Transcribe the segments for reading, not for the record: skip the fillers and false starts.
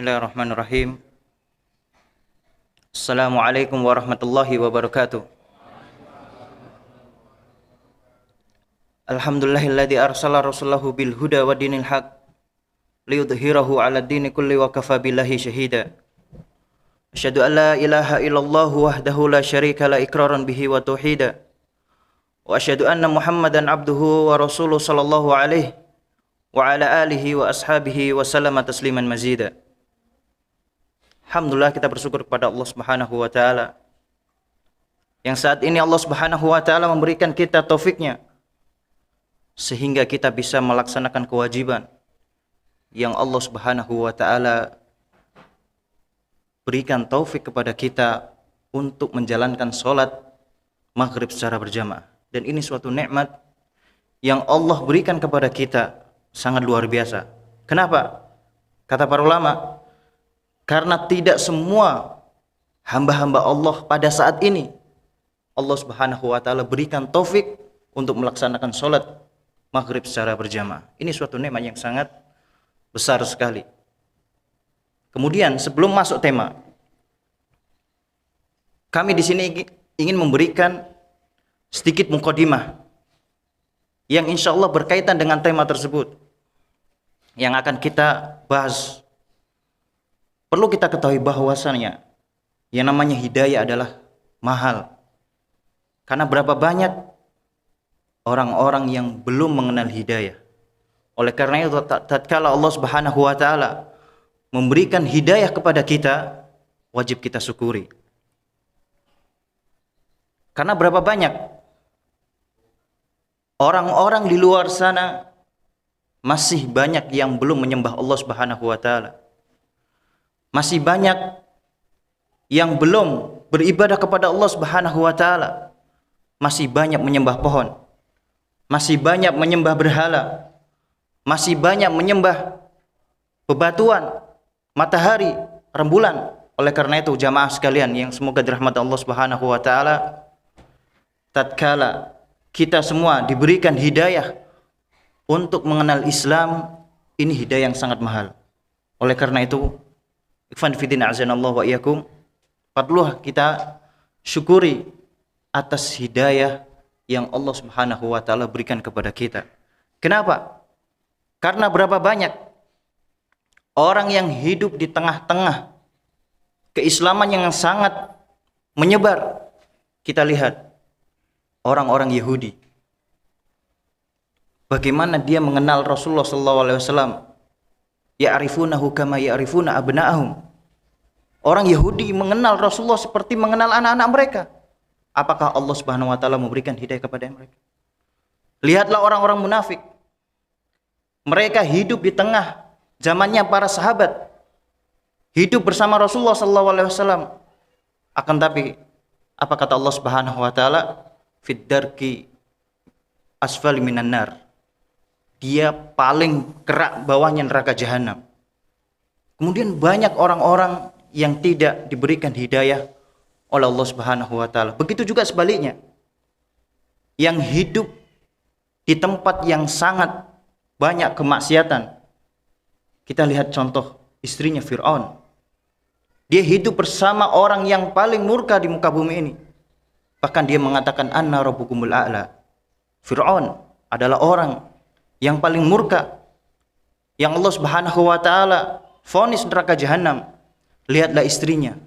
Bismillahirrahmanirrahim. Assalamualaikum warahmatullahi wabarakatuh. Alhamdulillahilladzi arsala rasulahu bil huda wa dinil haq liyudhhirahu 'ala dini kulli wa kafa billahi syahida. Asyhadu an la ilaha illallah wahdahu la syarika la iqraran bihi wa tauhida. Wa asyhadu anna Muhammadan abduhu wa rasuluhu sallallahu alaihi wa ala alihi wa ashabihi wa sallama tasliman mazida. Alhamdulillah, kita bersyukur kepada Allah Subhanahu wa taala yang saat ini Allah Subhanahu wa taala memberikan kita taufiknya sehingga kita bisa melaksanakan kewajiban yang Allah Subhanahu wa taala berikan taufik kepada kita untuk menjalankan sholat maghrib secara berjamaah. Dan ini suatu nikmat yang Allah berikan kepada kita, sangat luar biasa. Kenapa? Kata para ulama, karena tidak semua hamba-hamba Allah pada saat ini Allah Subhanahu wa taala berikan taufik untuk melaksanakan sholat maghrib secara berjamaah. Ini suatu nikmat yang sangat besar sekali. Kemudian sebelum masuk tema, kami di sini ingin memberikan sedikit mukadimah yang insya Allah berkaitan dengan tema tersebut yang akan kita bahas. Perlu kita ketahui bahwasannya yang namanya hidayah adalah mahal. Karena berapa banyak orang-orang yang belum mengenal hidayah. Oleh karena itu tatkala Allah Subhanahu wa taala memberikan hidayah kepada kita, wajib kita syukuri. Karena berapa banyak orang-orang di luar sana masih banyak yang belum menyembah Allah Subhanahu wa taala. Masih banyak yang belum beribadah kepada Allah Subhanahu wa taala. Masih banyak menyembah pohon. Masih banyak menyembah berhala. Masih banyak menyembah bebatuan, matahari, rembulan. Oleh karena itu jamaah sekalian yang semoga dirahmati Allah Subhanahu wa taala, tatkala kita semua diberikan hidayah untuk mengenal Islam, ini hidayah yang sangat mahal. Oleh karena itu, ikhwan fillah azanallahu wa iyyakum, perlu kita syukuri atas hidayah yang Allah Subhanahu wa taala berikan kepada kita. Kenapa? Karena berapa banyak orang yang hidup di tengah-tengah keislaman yang sangat menyebar. Kita lihat orang-orang Yahudi, bagaimana dia mengenal Rasulullah sallallahu alaihi wasallam, ya'rifunahu kama ya'rifuna abna'ahum. Orang Yahudi mengenal Rasulullah seperti mengenal anak-anak mereka. Apakah Allah Subhanahu wa taala memberikan hidayah kepada mereka? Lihatlah orang-orang munafik. Mereka hidup di tengah zamannya para sahabat, hidup bersama Rasulullah sallallahu alaihi wasallam. Akan tapi apa kata Allah Subhanahu wa taala? Fid darki asfali minan nar. Dia paling kerak bawahnya neraka jahanam. Kemudian banyak orang-orang yang tidak diberikan hidayah oleh Allah Subhanahu wa taala. Begitu juga sebaliknya, yang hidup di tempat yang sangat banyak kemaksiatan. Kita lihat contoh istrinya Fir'aun. Dia hidup bersama orang yang paling murka di muka bumi ini. Bahkan dia mengatakan anna rabbukumul a'la. Fir'aun adalah orang yang paling murka, yang Allah Subhanahu wa taala vonis neraka jahanam. Lihatlah istrinya,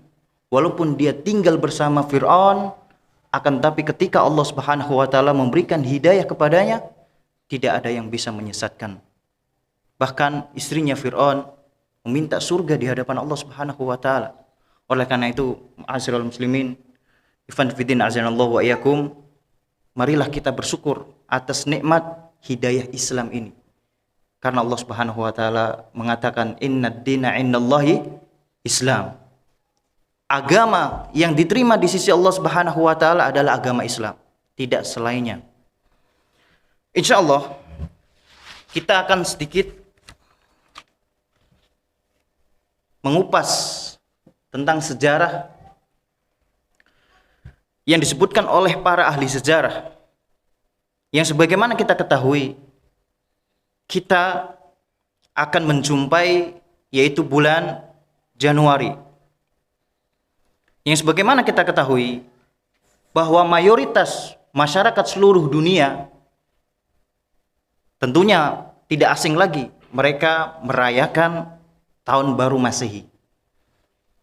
walaupun dia tinggal bersama Fir'aun, akan tapi ketika Allah Subhanahu wa taala memberikan hidayah kepadanya, tidak ada yang bisa menyesatkan. Bahkan istrinya Fir'aun meminta surga di hadapan Allah Subhanahu wa taala. Oleh karena itu, ma'asyiral muslimin, ikhwan fillah azanallahu wa iyyakum, marilah kita bersyukur atas nikmat hidayah Islam ini. Karena Allah Subhanahu wa taala mengatakan innad dina indallahi Islam. Agama yang diterima di sisi Allah Subhanahu wa taala adalah agama Islam, tidak selainnya. Insyaallah kita akan sedikit mengupas tentang sejarah yang disebutkan oleh para ahli sejarah. Yang sebagaimana kita ketahui, kita akan menjumpai yaitu bulan Januari. Yang sebagaimana kita ketahui bahwa mayoritas masyarakat seluruh dunia tentunya tidak asing lagi mereka merayakan Tahun Baru Masehi.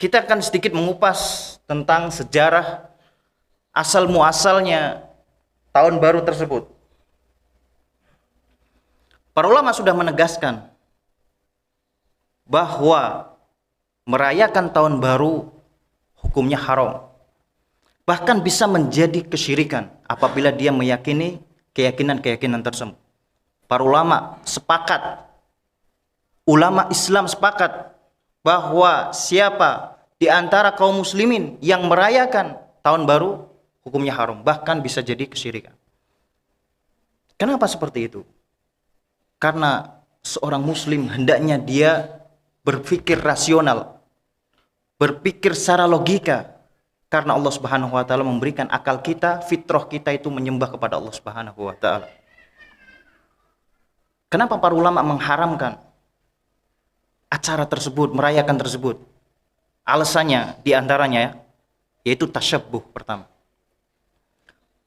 Kita akan sedikit mengupas tentang sejarah asal muasalnya Tahun Baru tersebut. Para ulama sudah menegaskan bahwa merayakan Tahun Baru hukumnya haram. Bahkan bisa menjadi kesyirikan apabila dia meyakini keyakinan-keyakinan tersebut. Para ulama sepakat, ulama Islam sepakat bahwa siapa di antara kaum muslimin yang merayakan Tahun Baru hukumnya haram, bahkan bisa jadi kesyirikan. Kenapa seperti itu? Karena seorang muslim hendaknya dia berpikir rasional, berpikir secara logika, karena Allah Subhanahu wa taala memberikan akal kita, fitrah kita itu menyembah kepada Allah Subhanahu wa taala. Kenapa para ulama mengharamkan acara tersebut, merayakan tersebut? Alasannya diantaranya yaitu tasyabbuh pertama.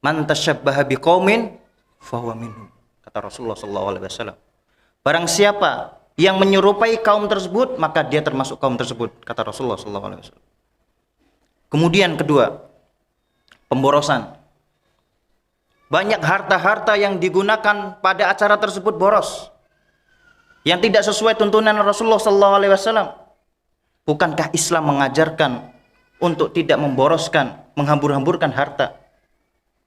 Man tasyabbaha biqaumin fahuwa minhum, kata Rasulullah sallallahu alaihi wasallam. Barang siapa yang menyerupai kaum tersebut, maka dia termasuk kaum tersebut, kata Rasulullah sallallahu alaihi wasallam. Kemudian kedua, pemborosan. Banyak harta-harta yang digunakan pada acara tersebut boros, yang tidak sesuai tuntunan Rasulullah sallallahu alaihi wasallam. Bukankah Islam mengajarkan untuk tidak memboroskan, menghambur-hamburkan harta?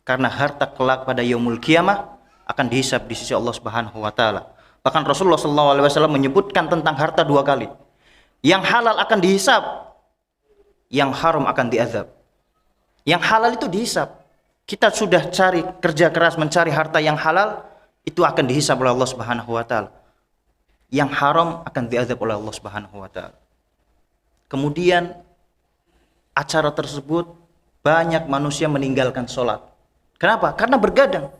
Karena harta kelak pada yaumul qiyamah akan dihisab di sisi Allah Subhanahu wa taala. Bahkan Rasulullah sallallahu alaihi wasallam menyebutkan tentang harta dua kali. Yang halal akan dihisab, yang haram akan diazab. Yang halal itu dihisab. Kita sudah cari, kerja keras mencari harta yang halal, itu akan dihisab oleh Allah Subhanahu wa taala. Yang haram akan diazab oleh Allah Subhanahu wa taala. Kemudian acara tersebut banyak manusia meninggalkan sholat. Kenapa? Karena bergadang.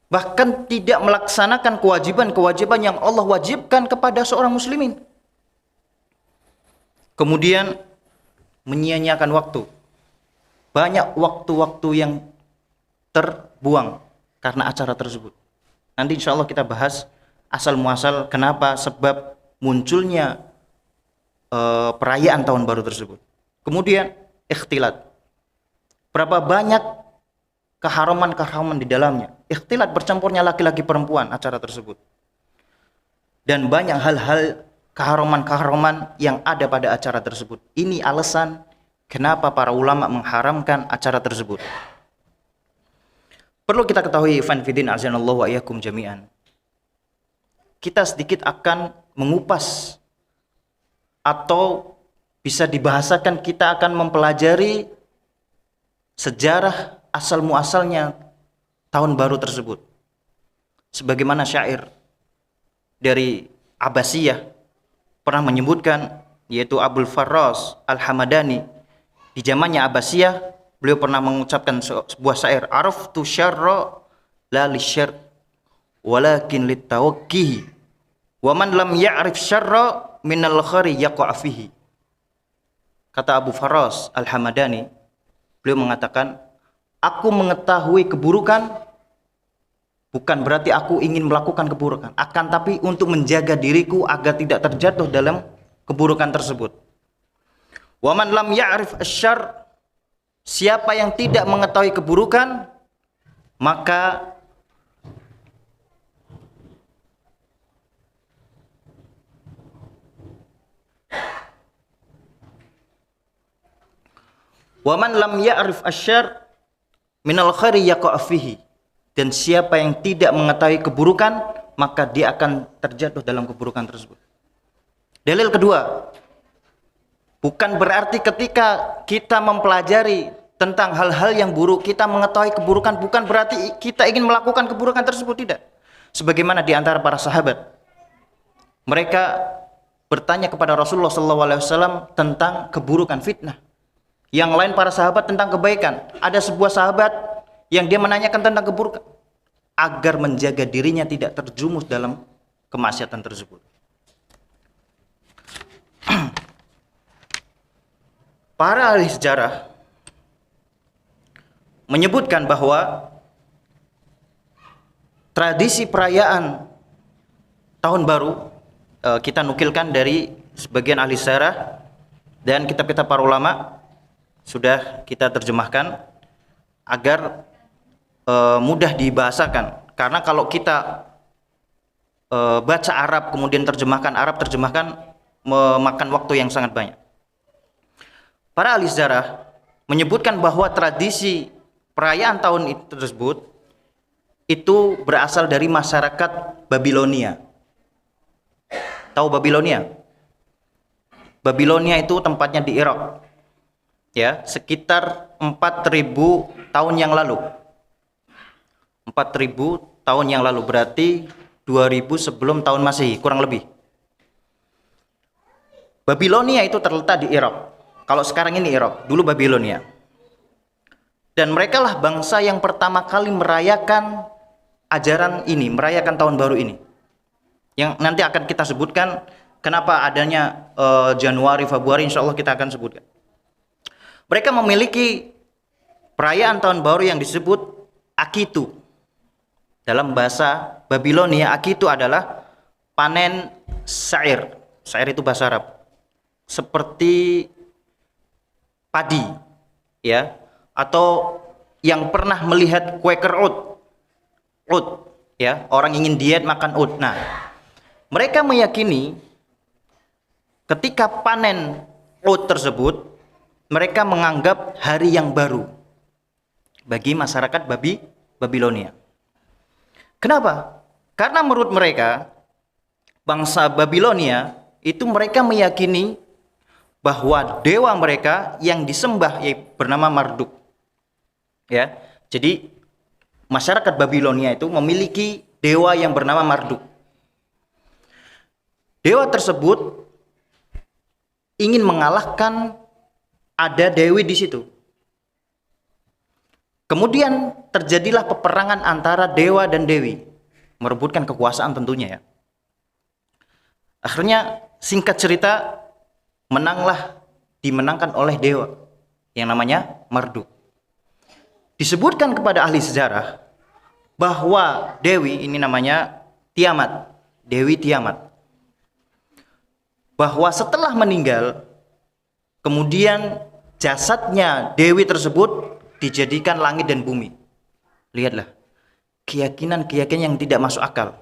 Bahkan tidak melaksanakan kewajiban-kewajiban yang Allah wajibkan kepada seorang muslimin. Kemudian menyia-nyiakan waktu. Banyak waktu-waktu yang terbuang karena acara tersebut. Nanti insya Allah kita bahas asal muasal kenapa sebab munculnya perayaan Tahun Baru tersebut. Kemudian ikhtilat. Berapa banyak keharaman-keharaman di dalamnya. Ikhtilat, bercampurnya laki-laki perempuan acara tersebut. Dan banyak hal-hal keharaman-keharaman yang ada pada acara tersebut. Ini alasan kenapa para ulama mengharamkan acara tersebut. Perlu kita ketahui, ikhwan fillah azanallahu wa iyyakum jami'an. Kita sedikit akan mengupas atau bisa dibahasakan, kita akan mempelajari sejarah asal muasalnya Tahun Baru tersebut. Sebagaimana syair dari Abbasiyah pernah menyebutkan, yaitu Abul Farras Al-Hamadani. Di zamannya Abbasiyah, beliau pernah mengucapkan sebuah syair, araftu syarra la lisyarr walakin litawaqqihi wa man lam ya'rif syarra minal khari yaqa' fihi. Kata Abu Farras Al-Hamadani, beliau mengatakan, aku mengetahui keburukan bukan berarti aku ingin melakukan keburukan, akan tapi untuk menjaga diriku agar tidak terjatuh dalam keburukan tersebut. Wa man lam ya'rif asyarr, siapa yang tidak mengetahui keburukan, maka wa man lam ya'rif asyarr minal khairi yaqa' fihi, dan siapa yang tidak mengetahui keburukan, maka dia akan terjatuh dalam keburukan tersebut. Dalil kedua, bukan berarti ketika kita mempelajari tentang hal-hal yang buruk, kita mengetahui keburukan, bukan berarti kita ingin melakukan keburukan tersebut, tidak. Sebagaimana di antara para sahabat, mereka bertanya kepada Rasulullah SAW tentang keburukan, fitnah. Yang lain para sahabat tentang kebaikan. Ada sebuah sahabat yang dia menanyakan tentang keburukan, agar menjaga dirinya tidak terjumus dalam kemaksiatan tersebut. Para ahli sejarah menyebutkan bahwa tradisi perayaan tahun baru, kita nukilkan dari sebagian ahli sejarah dan kitab-kitab para ulama, sudah kita terjemahkan agar mudah dibahasakan. Karena kalau kita baca Arab kemudian terjemahkan Arab, terjemahkan memakan waktu yang sangat banyak. Para ahli sejarah menyebutkan bahwa tradisi perayaan tahun tersebut itu berasal dari masyarakat Babilonia. Tahu Babilonia? Babilonia itu tempatnya di Irak. Ya, sekitar 4000 tahun yang lalu. 4000 tahun yang lalu, berarti 2000 sebelum tahun Masehi, kurang lebih. Babilonia itu terletak di Irak. Kalau sekarang ini Irak, dulu Babilonia. Dan mereka lah bangsa yang pertama kali merayakan ajaran ini, merayakan tahun baru ini. Yang nanti akan kita sebutkan kenapa adanya Januari, Februari, insya Allah kita akan sebutkan. Mereka memiliki perayaan tahun baru yang disebut Akitu. Dalam bahasa Babilonia, Akitu adalah panen syair. Syair itu bahasa Arab. Seperti padi, ya, atau yang pernah melihat Quaker oat, ya, orang ingin diet makan oat. Nah, mereka meyakini ketika panen oat tersebut, mereka menganggap hari yang baru bagi masyarakat Babilonia. Kenapa? Karena menurut mereka, bangsa Babilonia itu mereka meyakini bahwa dewa mereka yang disembah bernama Marduk. Ya, jadi masyarakat Babilonia itu memiliki dewa yang bernama Marduk. Dewa tersebut ingin mengalahkan ada dewi di situ. Kemudian terjadilah peperangan antara dewa dan dewi, merebutkan kekuasaan tentunya, ya. Akhirnya singkat cerita, dimenangkan oleh dewa yang namanya Marduk. Disebutkan kepada ahli sejarah bahwa dewi ini namanya Tiamat, Dewi Tiamat. Bahwa setelah meninggal, kemudian jasadnya dewi tersebut dijadikan langit dan bumi. Lihatlah, keyakinan-keyakinan yang tidak masuk akal.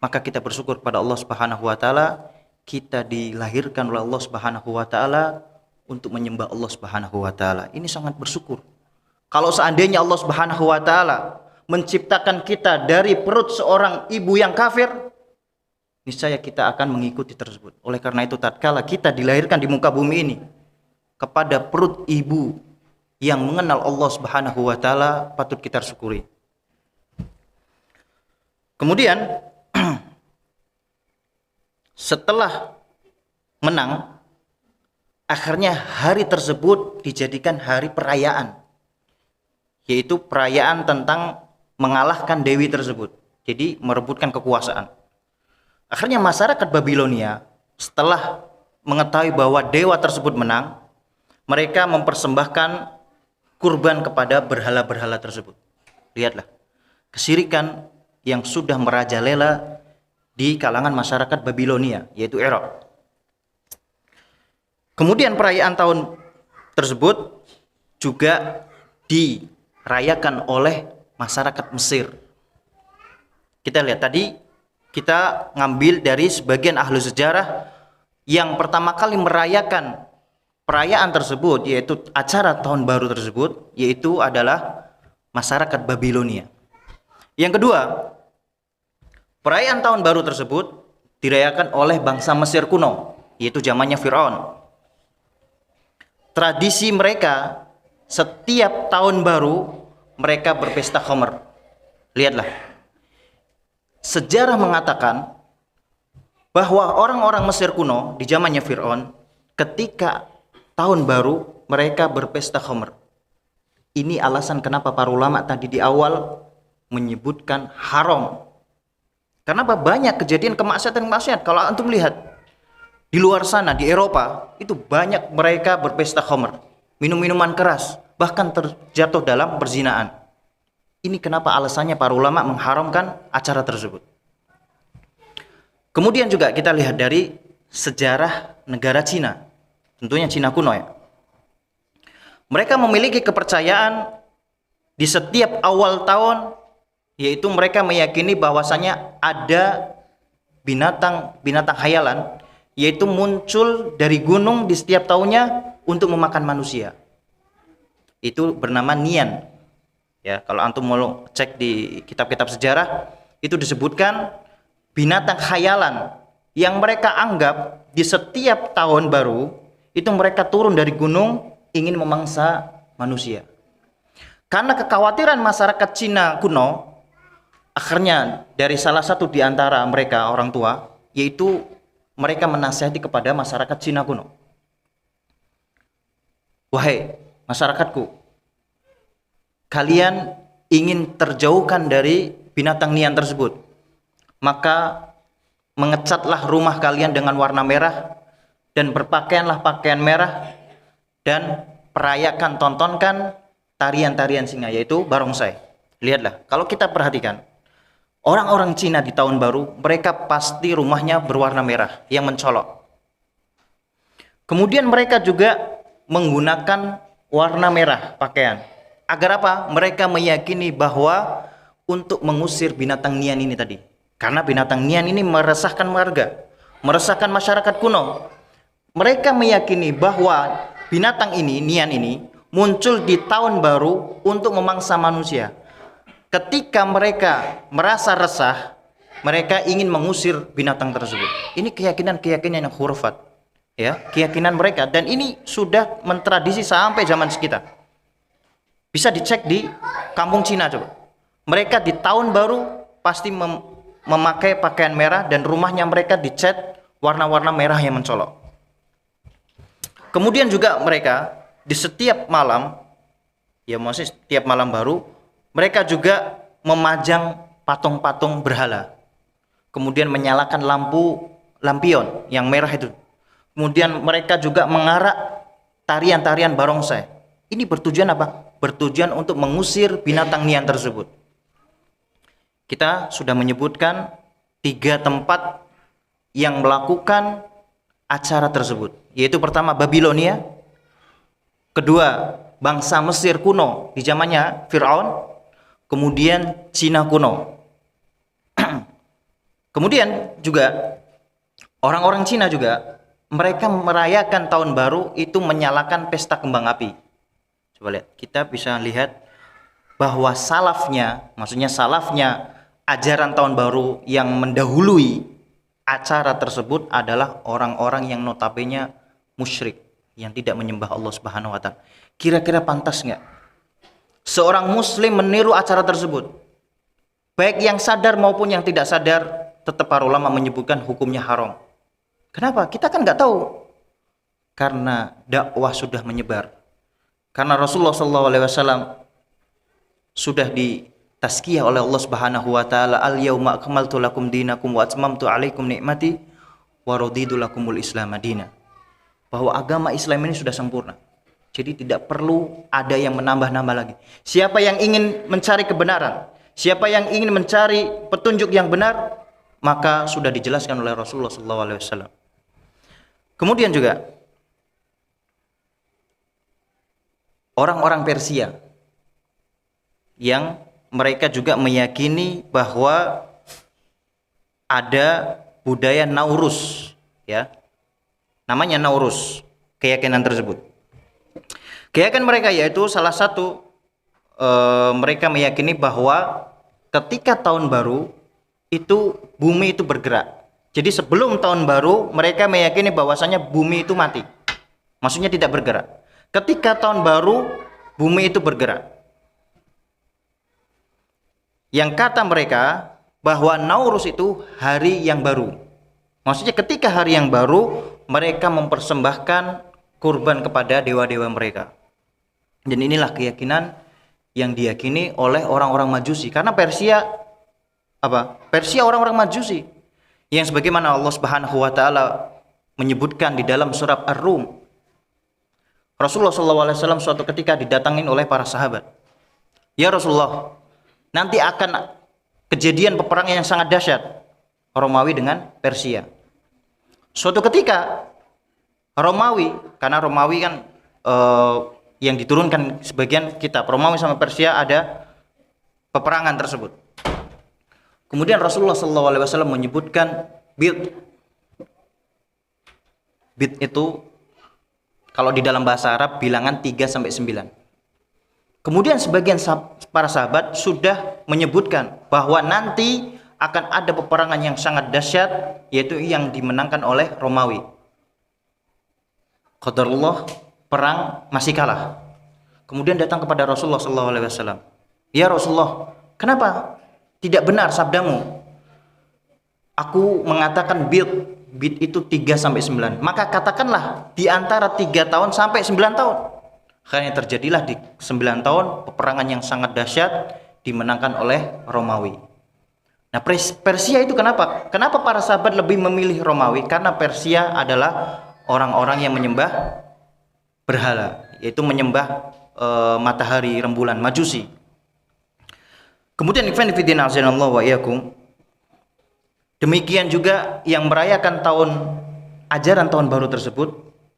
Maka kita bersyukur kepada Allah Subhanahu wa taala, kita dilahirkan oleh Allah Subhanahu wa taala untuk menyembah Allah Subhanahu wa taala. Ini sangat bersyukur. Kalau seandainya Allah Subhanahu wa taala menciptakan kita dari perut seorang ibu yang kafir, niscaya kita akan mengikuti tersebut. Oleh karena itu, tatkala kita dilahirkan di muka bumi ini kepada perut ibu yang mengenal Allah Subhanahu wa taala, patut kita syukuri. Kemudian setelah menang, akhirnya hari tersebut dijadikan hari perayaan, yaitu perayaan tentang mengalahkan dewi tersebut, jadi merebutkan kekuasaan. Akhirnya masyarakat Babilonia setelah mengetahui bahwa dewa tersebut menang, mereka mempersembahkan kurban kepada berhala-berhala tersebut. Lihatlah, kesyirikan yang sudah merajalela di kalangan masyarakat Babilonia, yaitu Irak. Kemudian perayaan tahun tersebut juga dirayakan oleh masyarakat Mesir. Kita lihat tadi, kita ngambil dari sebagian ahli sejarah yang pertama kali merayakan perayaan tersebut, yaitu acara tahun baru tersebut, yaitu adalah masyarakat Babilonia. Yang kedua, perayaan tahun baru tersebut dirayakan oleh bangsa Mesir kuno, yaitu zamannya Firaun. Tradisi mereka, setiap tahun baru mereka berpesta khamr. Lihatlah, sejarah mengatakan bahwa orang-orang Mesir kuno di zamannya Firaun, ketika tahun baru mereka berpesta khamr. Ini alasan kenapa para ulama tadi di awal menyebutkan haram. Kenapa? Banyak kejadian kemaksiatan. Kalau antum lihat Di luar sana, di Eropa, itu banyak mereka berpesta khamr, minum minuman keras, bahkan terjatuh dalam perzinaan. Ini kenapa alasannya para ulama mengharamkan acara tersebut. Kemudian juga kita lihat dari sejarah negara Cina, tentunya Cina kuno ya. Mereka memiliki kepercayaan di setiap awal tahun, yaitu mereka meyakini bahwasanya ada binatang khayalan, yaitu muncul dari gunung di setiap tahunnya untuk memakan manusia. Itu bernama Nian. Ya, kalau antum mau cek di kitab-kitab sejarah, itu disebutkan binatang khayalan yang mereka anggap di setiap tahun baru itu mereka turun dari gunung ingin memangsa manusia. Karena kekhawatiran masyarakat Cina kuno, akhirnya dari salah satu di antara mereka orang tua, yaitu mereka menasihati kepada masyarakat Cina kuno. Wahai masyarakatku, kalian ingin terjauhkan dari binatang Nian tersebut, maka mengecatlah rumah kalian dengan warna merah dan berpakaianlah pakaian merah dan perayakan, tontonkan tarian-tarian singa, yaitu barongsai. Lihatlah, kalau kita perhatikan orang-orang Cina di tahun baru, mereka pasti rumahnya berwarna merah yang mencolok. Kemudian mereka juga menggunakan warna merah pakaian. Agar apa? Mereka meyakini bahwa untuk mengusir binatang Nian ini tadi. Karena binatang Nian ini meresahkan warga, meresahkan masyarakat kuno. Mereka meyakini bahwa binatang ini, Nian ini, muncul di tahun baru untuk memangsa manusia. Ketika mereka merasa resah, mereka ingin mengusir binatang tersebut. Ini keyakinan-keyakinan yang khurafat, ya, keyakinan mereka, dan ini sudah mentradisi sampai zaman kita. Bisa dicek di kampung Cina coba. Mereka di tahun baru pasti memakai pakaian merah dan rumahnya mereka dicat warna-warna merah yang mencolok. Kemudian juga mereka di setiap malam, ya maksudnya setiap malam baru, mereka juga memajang patung-patung berhala. Kemudian menyalakan lampion yang merah itu. Kemudian mereka juga mengarak tarian-tarian barongsai. Ini bertujuan apa? Bertujuan untuk mengusir binatang Nian tersebut. Kita sudah menyebutkan 3 tempat yang melakukan acara tersebut. Yaitu pertama Babilonia, kedua bangsa Mesir kuno di zamannya Fir'aun, kemudian Cina kuno. Kemudian juga orang-orang Cina juga mereka merayakan tahun baru itu menyalakan pesta kembang api. Coba lihat, kita bisa lihat bahwa maksudnya salafnya ajaran tahun baru yang mendahului acara tersebut adalah orang-orang yang notabene musyrik, yang tidak menyembah Allah Subhanahu wa taala. Kira-kira pantas nggak seorang muslim meniru acara tersebut? Baik yang sadar maupun yang tidak sadar, tetap para ulama menyebutkan hukumnya haram. Kenapa? Kita kan nggak tahu. Karena dakwah sudah menyebar. Karena Rasulullah SAW sudah ditazkiyah oleh Allah Subhanahu wa taala, al-yauma akmaltu lakum dinakum wa atmamtu alaikum nikmati wa raditu lakumul Islam madina. Bahwa agama Islam ini sudah sempurna. Jadi tidak perlu ada yang menambah-nambah lagi. Siapa yang ingin mencari kebenaran, siapa yang ingin mencari petunjuk yang benar, maka sudah dijelaskan oleh Rasulullah SAW. Kemudian juga orang-orang Persia yang mereka juga meyakini bahwa ada budaya Nauruz, ya. Namanya Nauruz, keyakinan tersebut. Keyakinan mereka yaitu salah satu mereka meyakini bahwa ketika tahun baru itu bumi itu bergerak. Jadi sebelum tahun baru mereka meyakini bahwasanya bumi itu mati. Maksudnya tidak bergerak. Ketika tahun baru bumi itu bergerak. Yang kata mereka bahwa Nauruz itu hari yang baru. Maksudnya ketika hari yang baru mereka mempersembahkan kurban kepada dewa-dewa mereka. Dan inilah keyakinan yang diyakini oleh orang-orang Majusi. Karena Persia orang-orang Majusi. Yang sebagaimana Allah Subhanahu wa taala menyebutkan di dalam surat Ar-Rum, Rasulullah SAW suatu ketika didatangin oleh para sahabat. Ya Rasulullah, nanti akan kejadian peperangan yang sangat dahsyat, Romawi dengan Persia. Suatu ketika Romawi, karena Romawi kan yang diturunkan sebagian kitab, Romawi sama Persia ada peperangan tersebut. Kemudian Rasulullah SAW menyebutkan bid. Bid itu kalau di dalam bahasa Arab bilangan 3 sampai 9. Kemudian sebagian para sahabat sudah menyebutkan bahwa nanti akan ada peperangan yang sangat dahsyat, yaitu yang dimenangkan oleh Romawi. Qadarullah, perang masih kalah. Kemudian datang kepada Rasulullah SAW. Ya Rasulullah, kenapa tidak benar sabdamu? Aku mengatakan bid itu 3 sampai 9. Maka katakanlah di antara 3 tahun sampai 9 tahun. Akhirnya terjadilah di 9 tahun peperangan yang sangat dahsyat dimenangkan oleh Romawi. Nah, Persia itu kenapa? Kenapa para sahabat lebih memilih Romawi? Karena Persia adalah orang-orang yang menyembah berhala, yaitu menyembah matahari, rembulan, Majusi. Kemudian demikian juga yang merayakan ajaran tahun baru tersebut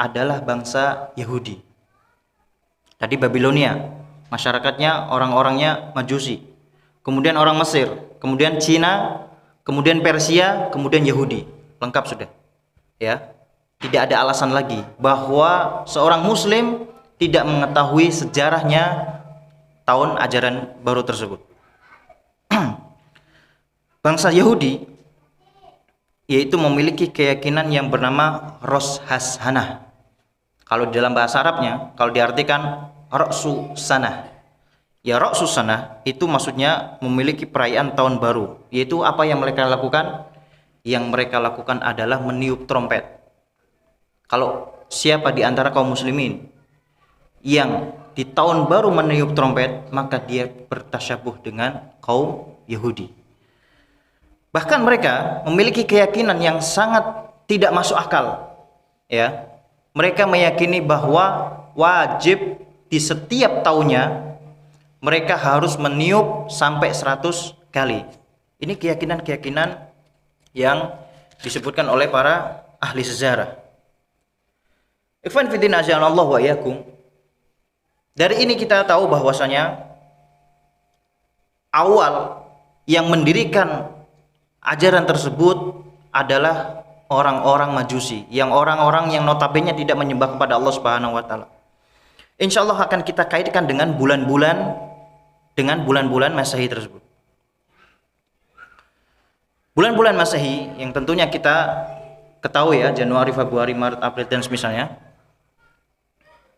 adalah bangsa Yahudi. Tadi Babilonia, masyarakatnya orang-orangnya Majusi. Kemudian orang Mesir, kemudian Cina, kemudian Persia, kemudian Yahudi. Lengkap sudah. Ya. Tidak ada alasan lagi bahwa seorang muslim tidak mengetahui sejarahnya tahun ajaran baru tersebut. Bangsa Yahudi yaitu memiliki keyakinan yang bernama Rosh Hashanah. Kalau di dalam bahasa Arabnya, kalau diartikan Ra'su Sanah. Ya, Ra'su Sanah itu maksudnya memiliki perayaan tahun baru. Yaitu apa yang mereka lakukan? Yang mereka lakukan adalah meniup trompet. Kalau siapa di antara kaum muslimin yang di tahun baru meniup trompet, maka dia bertasyabuh dengan kaum Yahudi. Bahkan mereka memiliki keyakinan yang sangat tidak masuk akal. Ya, mereka meyakini bahwa wajib di setiap tahunnya mereka harus meniup sampai 100 kali. Ini keyakinan-keyakinan yang disebutkan oleh para ahli sejarah. Ikhwan fillah azanallahu wa iyyakum. Dari ini kita tahu bahwasanya awal yang mendirikan ajaran tersebut adalah orang-orang Majusi, yang orang-orang yang notabene tidak menyembah kepada Allah Subhanahu wa taala. Insyaallah akan kita kaitkan dengan bulan-bulan Masehi tersebut. Bulan-bulan Masehi yang tentunya kita ketahui ya, Januari, Februari, Maret, April dan misalnya.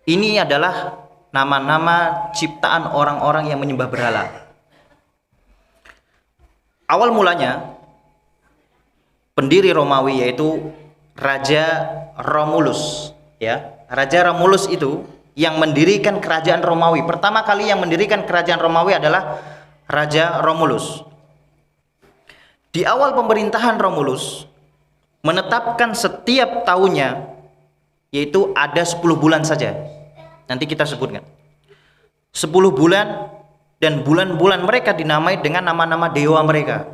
Ini adalah nama-nama ciptaan orang-orang yang menyembah berhala. Awal mulanya pendiri Romawi yaitu Raja Romulus, ya. Raja Romulus itu yang mendirikan kerajaan Romawi. Pertama kali yang mendirikan kerajaan Romawi adalah Raja Romulus. Di awal pemerintahan Romulus menetapkan setiap tahunnya yaitu ada 10 bulan saja. Nanti kita sebutkan 10 bulan, dan bulan-bulan mereka dinamai dengan nama-nama dewa mereka.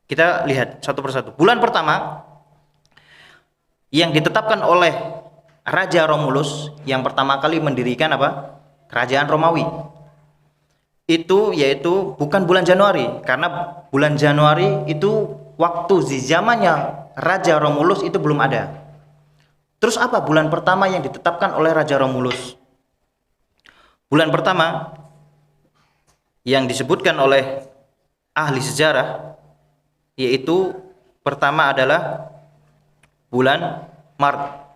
Kita lihat satu persatu. Bulan pertama yang ditetapkan oleh Raja Romulus yang pertama kali mendirikan apa? Kerajaan Romawi. Itu yaitu bukan bulan Januari, karena bulan Januari itu waktu di zamannya Raja Romulus itu belum ada. Terus apa bulan pertama yang ditetapkan oleh Raja Romulus? Bulan pertama yang disebutkan oleh ahli sejarah yaitu pertama adalah bulan Maret.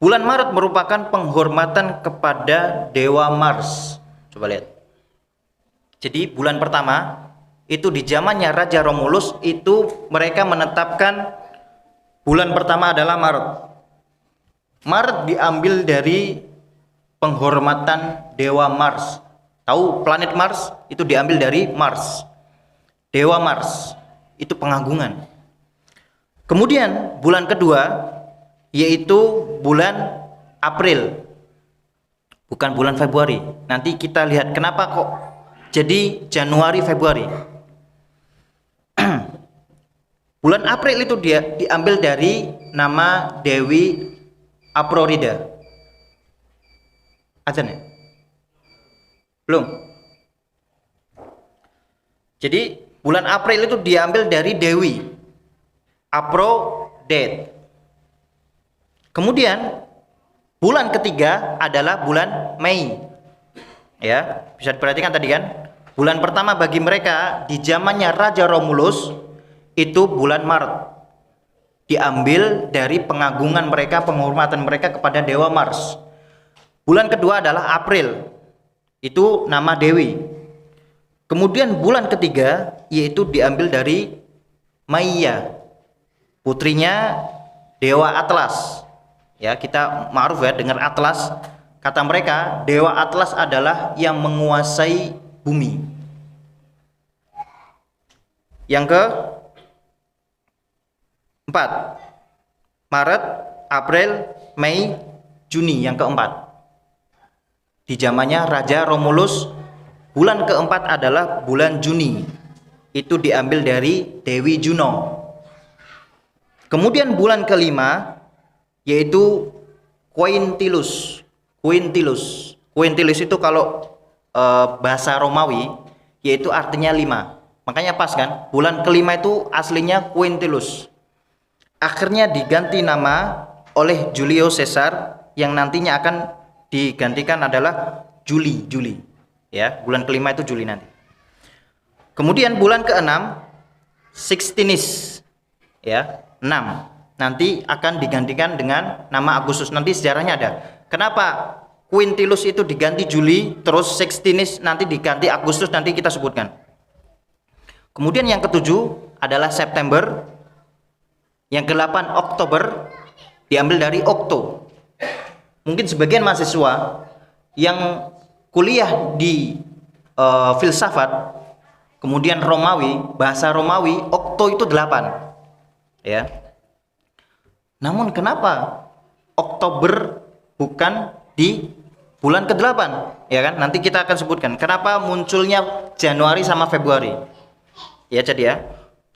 Bulan Maret merupakan penghormatan kepada Dewa Mars. Coba lihat. Jadi bulan pertama itu di zamannya Raja Romulus itu mereka menetapkan bulan pertama adalah Maret. Maret diambil dari penghormatan Dewa Mars. Tahu planet Mars? Itu diambil dari Mars. Dewa Mars itu pengagungan. Kemudian bulan kedua yaitu bulan April, bukan bulan Februari. Nanti kita lihat kenapa kok jadi Januari Februari. Bulan April itu dia diambil dari nama Dewi Aprorida. Azan ya? Belum. Jadi bulan April itu diambil dari Dewi Aphrodite. Kemudian bulan ketiga adalah bulan Mei. Ya, bisa diperhatikan tadi kan? Bulan pertama bagi mereka di zamannya Raja Romulus itu bulan Maret. Diambil dari pengagungan mereka, penghormatan mereka kepada dewa Mars. Bulan kedua adalah April. Itu nama Dewi. Kemudian bulan ketiga yaitu diambil dari Maia, putrinya dewa Atlas. Ya, kita ma'ruf ya dengar Atlas. Kata mereka, dewa Atlas adalah yang menguasai bumi. Yang ke 4, Maret, April, Mei, Juni yang keempat. Di zamannya Raja Romulus, bulan keempat adalah bulan Juni. Itu diambil dari Dewi Juno. Kemudian bulan kelima yaitu Quintilus. Quintilus itu kalau bahasa Romawi yaitu artinya 5. Makanya pas kan? Bulan kelima itu aslinya Quintilus. Akhirnya diganti nama oleh Julio Caesar yang nantinya akan digantikan adalah Juli. Ya, bulan kelima itu Juli nanti. Kemudian bulan keenam Sixtinis. Ya, 6. Nanti akan digantikan dengan nama Agustus. Nanti sejarahnya ada. Kenapa Quintilus itu diganti Juli, terus Sixtinis nanti diganti Agustus, nanti kita sebutkan. Kemudian yang ketujuh adalah September. Yang ke-8 Oktober, diambil dari Okto. Mungkin sebagian mahasiswa yang kuliah di filsafat, kemudian Romawi, bahasa Romawi, Okto itu 8. Ya. Namun kenapa Oktober bukan di bulan ke-8? Ya kan? Nanti kita akan sebutkan kenapa munculnya Januari sama Februari. Ya, jadi ya.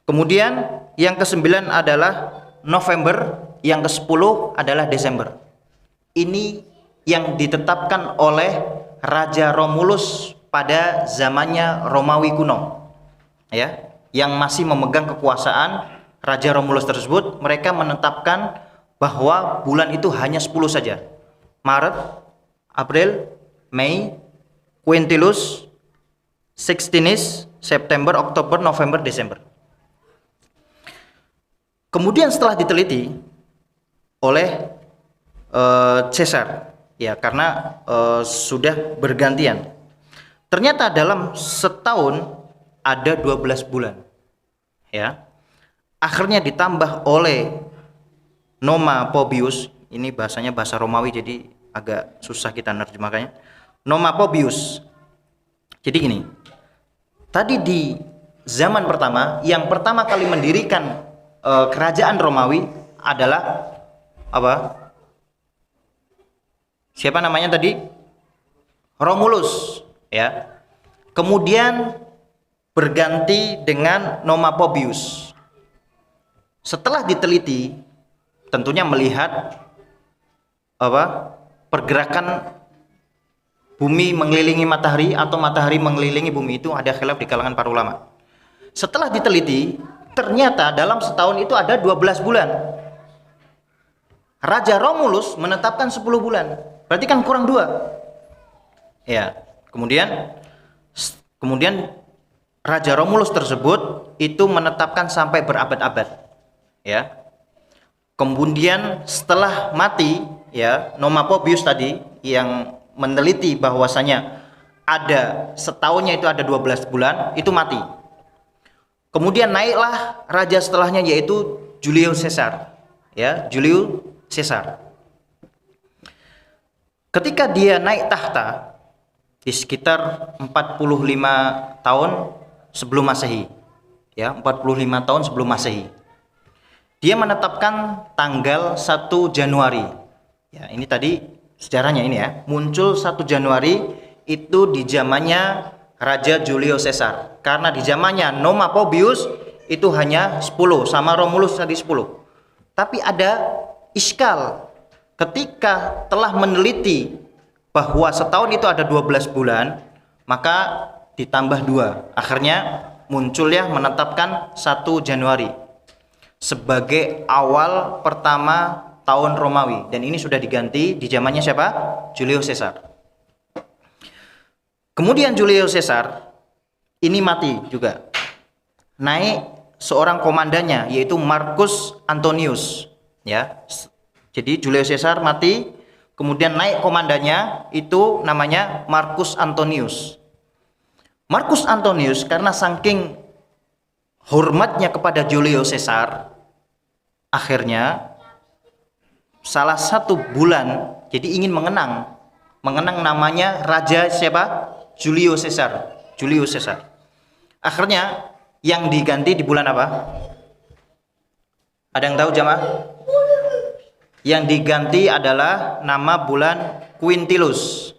Kemudian yang ke-9 adalah November, yang ke-10 adalah Desember. Ini yang ditetapkan oleh Raja Romulus pada zamannya Romawi kuno. Ya, yang masih memegang kekuasaan Raja Romulus tersebut, mereka menetapkan bahwa bulan itu hanya 10 saja. Maret, April, Mei, Quintilus, Sixtinis, September, Oktober, November, Desember. Kemudian setelah diteliti oleh Caesar, ya karena sudah bergantian, ternyata dalam setahun ada 12 bulan. Ya, akhirnya ditambah oleh Noma Pobius. Ini bahasanya bahasa Romawi, jadi agak susah kita nerjemahkannya. Noma Pobius. Jadi gini, tadi di zaman pertama, yang pertama kali mendirikan kerajaan Romawi adalah apa? Siapa namanya tadi? Romulus, ya. Kemudian berganti dengan Noma Pobius. Setelah diteliti, tentunya melihat apa? Pergerakan bumi mengelilingi matahari atau matahari mengelilingi bumi, itu ada khilaf di kalangan para ulama. Setelah diteliti, ternyata dalam setahun itu ada 12 bulan. Raja Romulus menetapkan 10 bulan. Berarti kan kurang 2. Ya, kemudian Raja Romulus tersebut itu menetapkan sampai berabad-abad. Ya. Kemudian setelah mati, ya, Noma Pobius tadi yang meneliti bahwasanya ada setahunnya itu ada 12 bulan, itu mati. Kemudian naiklah raja setelahnya yaitu Julio Caesar. Ya, Julio Caesar. Ketika dia naik tahta di sekitar 45 tahun sebelum Masehi. Ya, 45 tahun sebelum Masehi. dia menetapkan tanggal 1 Januari. Ya, ini tadi sejarahnya ini ya. Muncul 1 Januari itu di zamannya Raja Julius Caesar. Karena di zamannya Numa Pobius itu hanya 10 sama Romulus tadi 10. Tapi ada iskal ketika telah meneliti bahwa setahun itu ada 12 bulan, maka ditambah 2. Akhirnya muncul ya menetapkan 1 Januari sebagai awal pertama tahun Romawi, dan ini sudah diganti di zamannya siapa? Julius Caesar. Kemudian Julius Caesar ini mati juga. Naik seorang komandannya yaitu Marcus Antonius, ya. Jadi Julius Caesar mati, kemudian naik komandannya itu namanya Marcus Antonius. Marcus Antonius karena saking hormatnya kepada Julius Caesar, akhirnya salah satu bulan jadi ingin mengenang namanya raja siapa? Julius Caesar. Julius Caesar. Akhirnya yang diganti di bulan apa? Ada yang tahu jamaah? Yang diganti adalah nama bulan Quintilus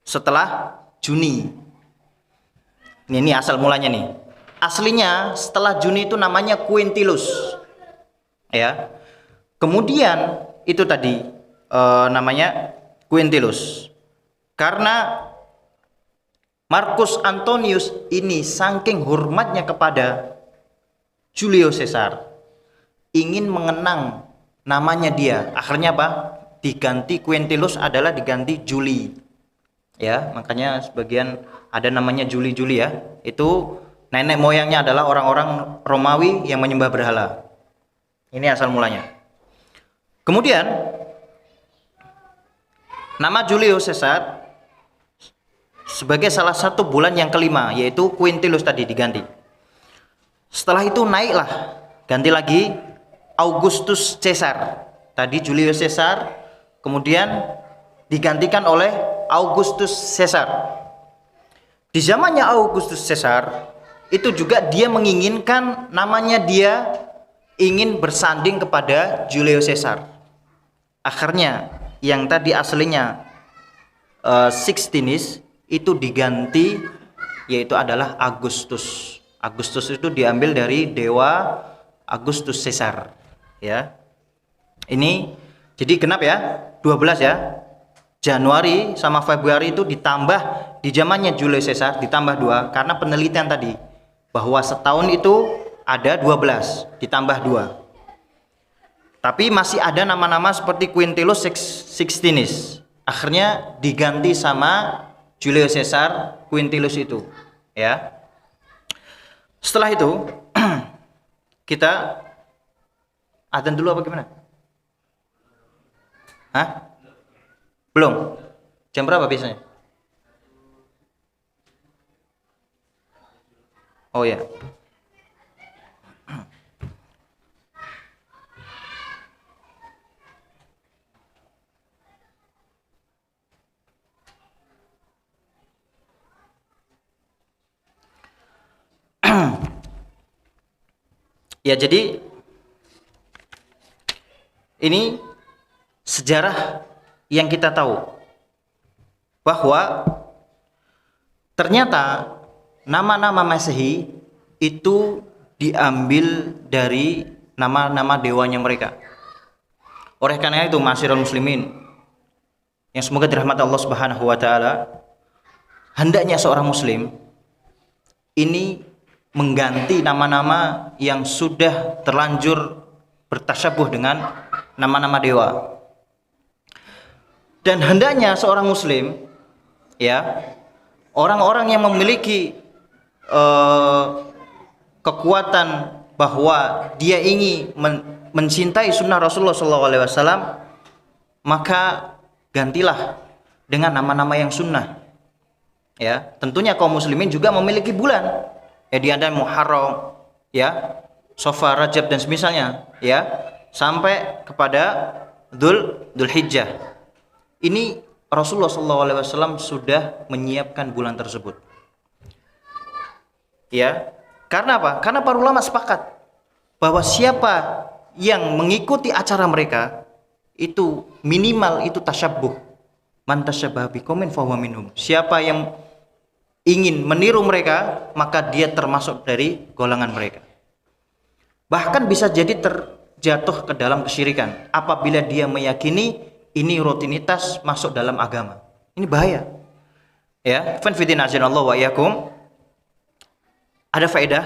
setelah Juni. Ini asal mulanya nih. Aslinya setelah Juni itu namanya Quintilus. Ya. Kemudian itu tadi namanya Quintilus. Karena Marcus Antonius ini saking hormatnya kepada Julius Caesar, ingin mengenang namanya dia. Akhirnya apa? Diganti Quintilus adalah diganti Juli. Ya, makanya sebagian ada namanya Juli-Juli ya. Itu nenek moyangnya adalah orang-orang Romawi yang menyembah berhala. Ini asal mulanya. Kemudian nama Julius Caesar sebagai salah satu bulan yang kelima, yaitu Quintilus tadi diganti. Setelah itu naiklah, ganti lagi Augustus Caesar. Tadi Julius Caesar, kemudian digantikan oleh Augustus Caesar. Di zamannya Augustus Caesar, itu juga dia menginginkan namanya dia ingin bersanding kepada Julius Caesar. Akhirnya yang tadi aslinya Sixtinus itu diganti, yaitu adalah Agustus. Agustus itu diambil dari dewa Augustus Caesar, ya. Ini jadi genap ya, 12 ya. Januari sama Februari itu ditambah di zamannya Julius Caesar ditambah 2 karena penelitian tadi bahwa setahun itu ada 12 ditambah 2. Tapi masih ada nama-nama seperti Quintilus Sixtinus. Akhirnya diganti sama Julius Caesar, Quintilus itu, ya. Setelah itu kita adzan dulu apa gimana? Hah? Belum. Jam berapa biasanya? Oh ya. Ya, jadi ini sejarah yang kita tahu bahwa ternyata nama-nama Masehi itu diambil dari nama-nama dewanya mereka. Oleh karena itu, ma'asyiral muslimin yang semoga dirahmati Allah Subhanahu wa taala, hendaknya seorang muslim ini mengganti nama-nama yang sudah terlanjur bertasyabuh dengan nama-nama dewa. Dan hendaknya seorang muslim, ya, orang-orang yang memiliki kekuatan bahwa dia ingin mencintai sunnah Rasulullah SAW, maka gantilah dengan nama-nama yang sunnah. Ya, tentunya kaum muslimin juga memiliki bulan. Ya, dia ada Muharram, ya, Safar, Rajab dan semisalnya, ya, sampai kepada Dzulhijjah. Ini Rasulullah SAW sudah menyiapkan bulan tersebut. Ya, karena apa? Karena para ulama sepakat bahwa siapa yang mengikuti acara mereka itu minimal itu tasyabbuh. Man tasyabbaha biqaumin fahuwa minhum. Siapa yang ingin meniru mereka, maka dia termasuk dari golongan mereka. Bahkan bisa jadi terjatuh ke dalam kesyirikan apabila dia meyakini ini rutinitas masuk dalam agama. Ini bahaya. Ya, fanfidina azanallahu wa iyyakum. Ada faedah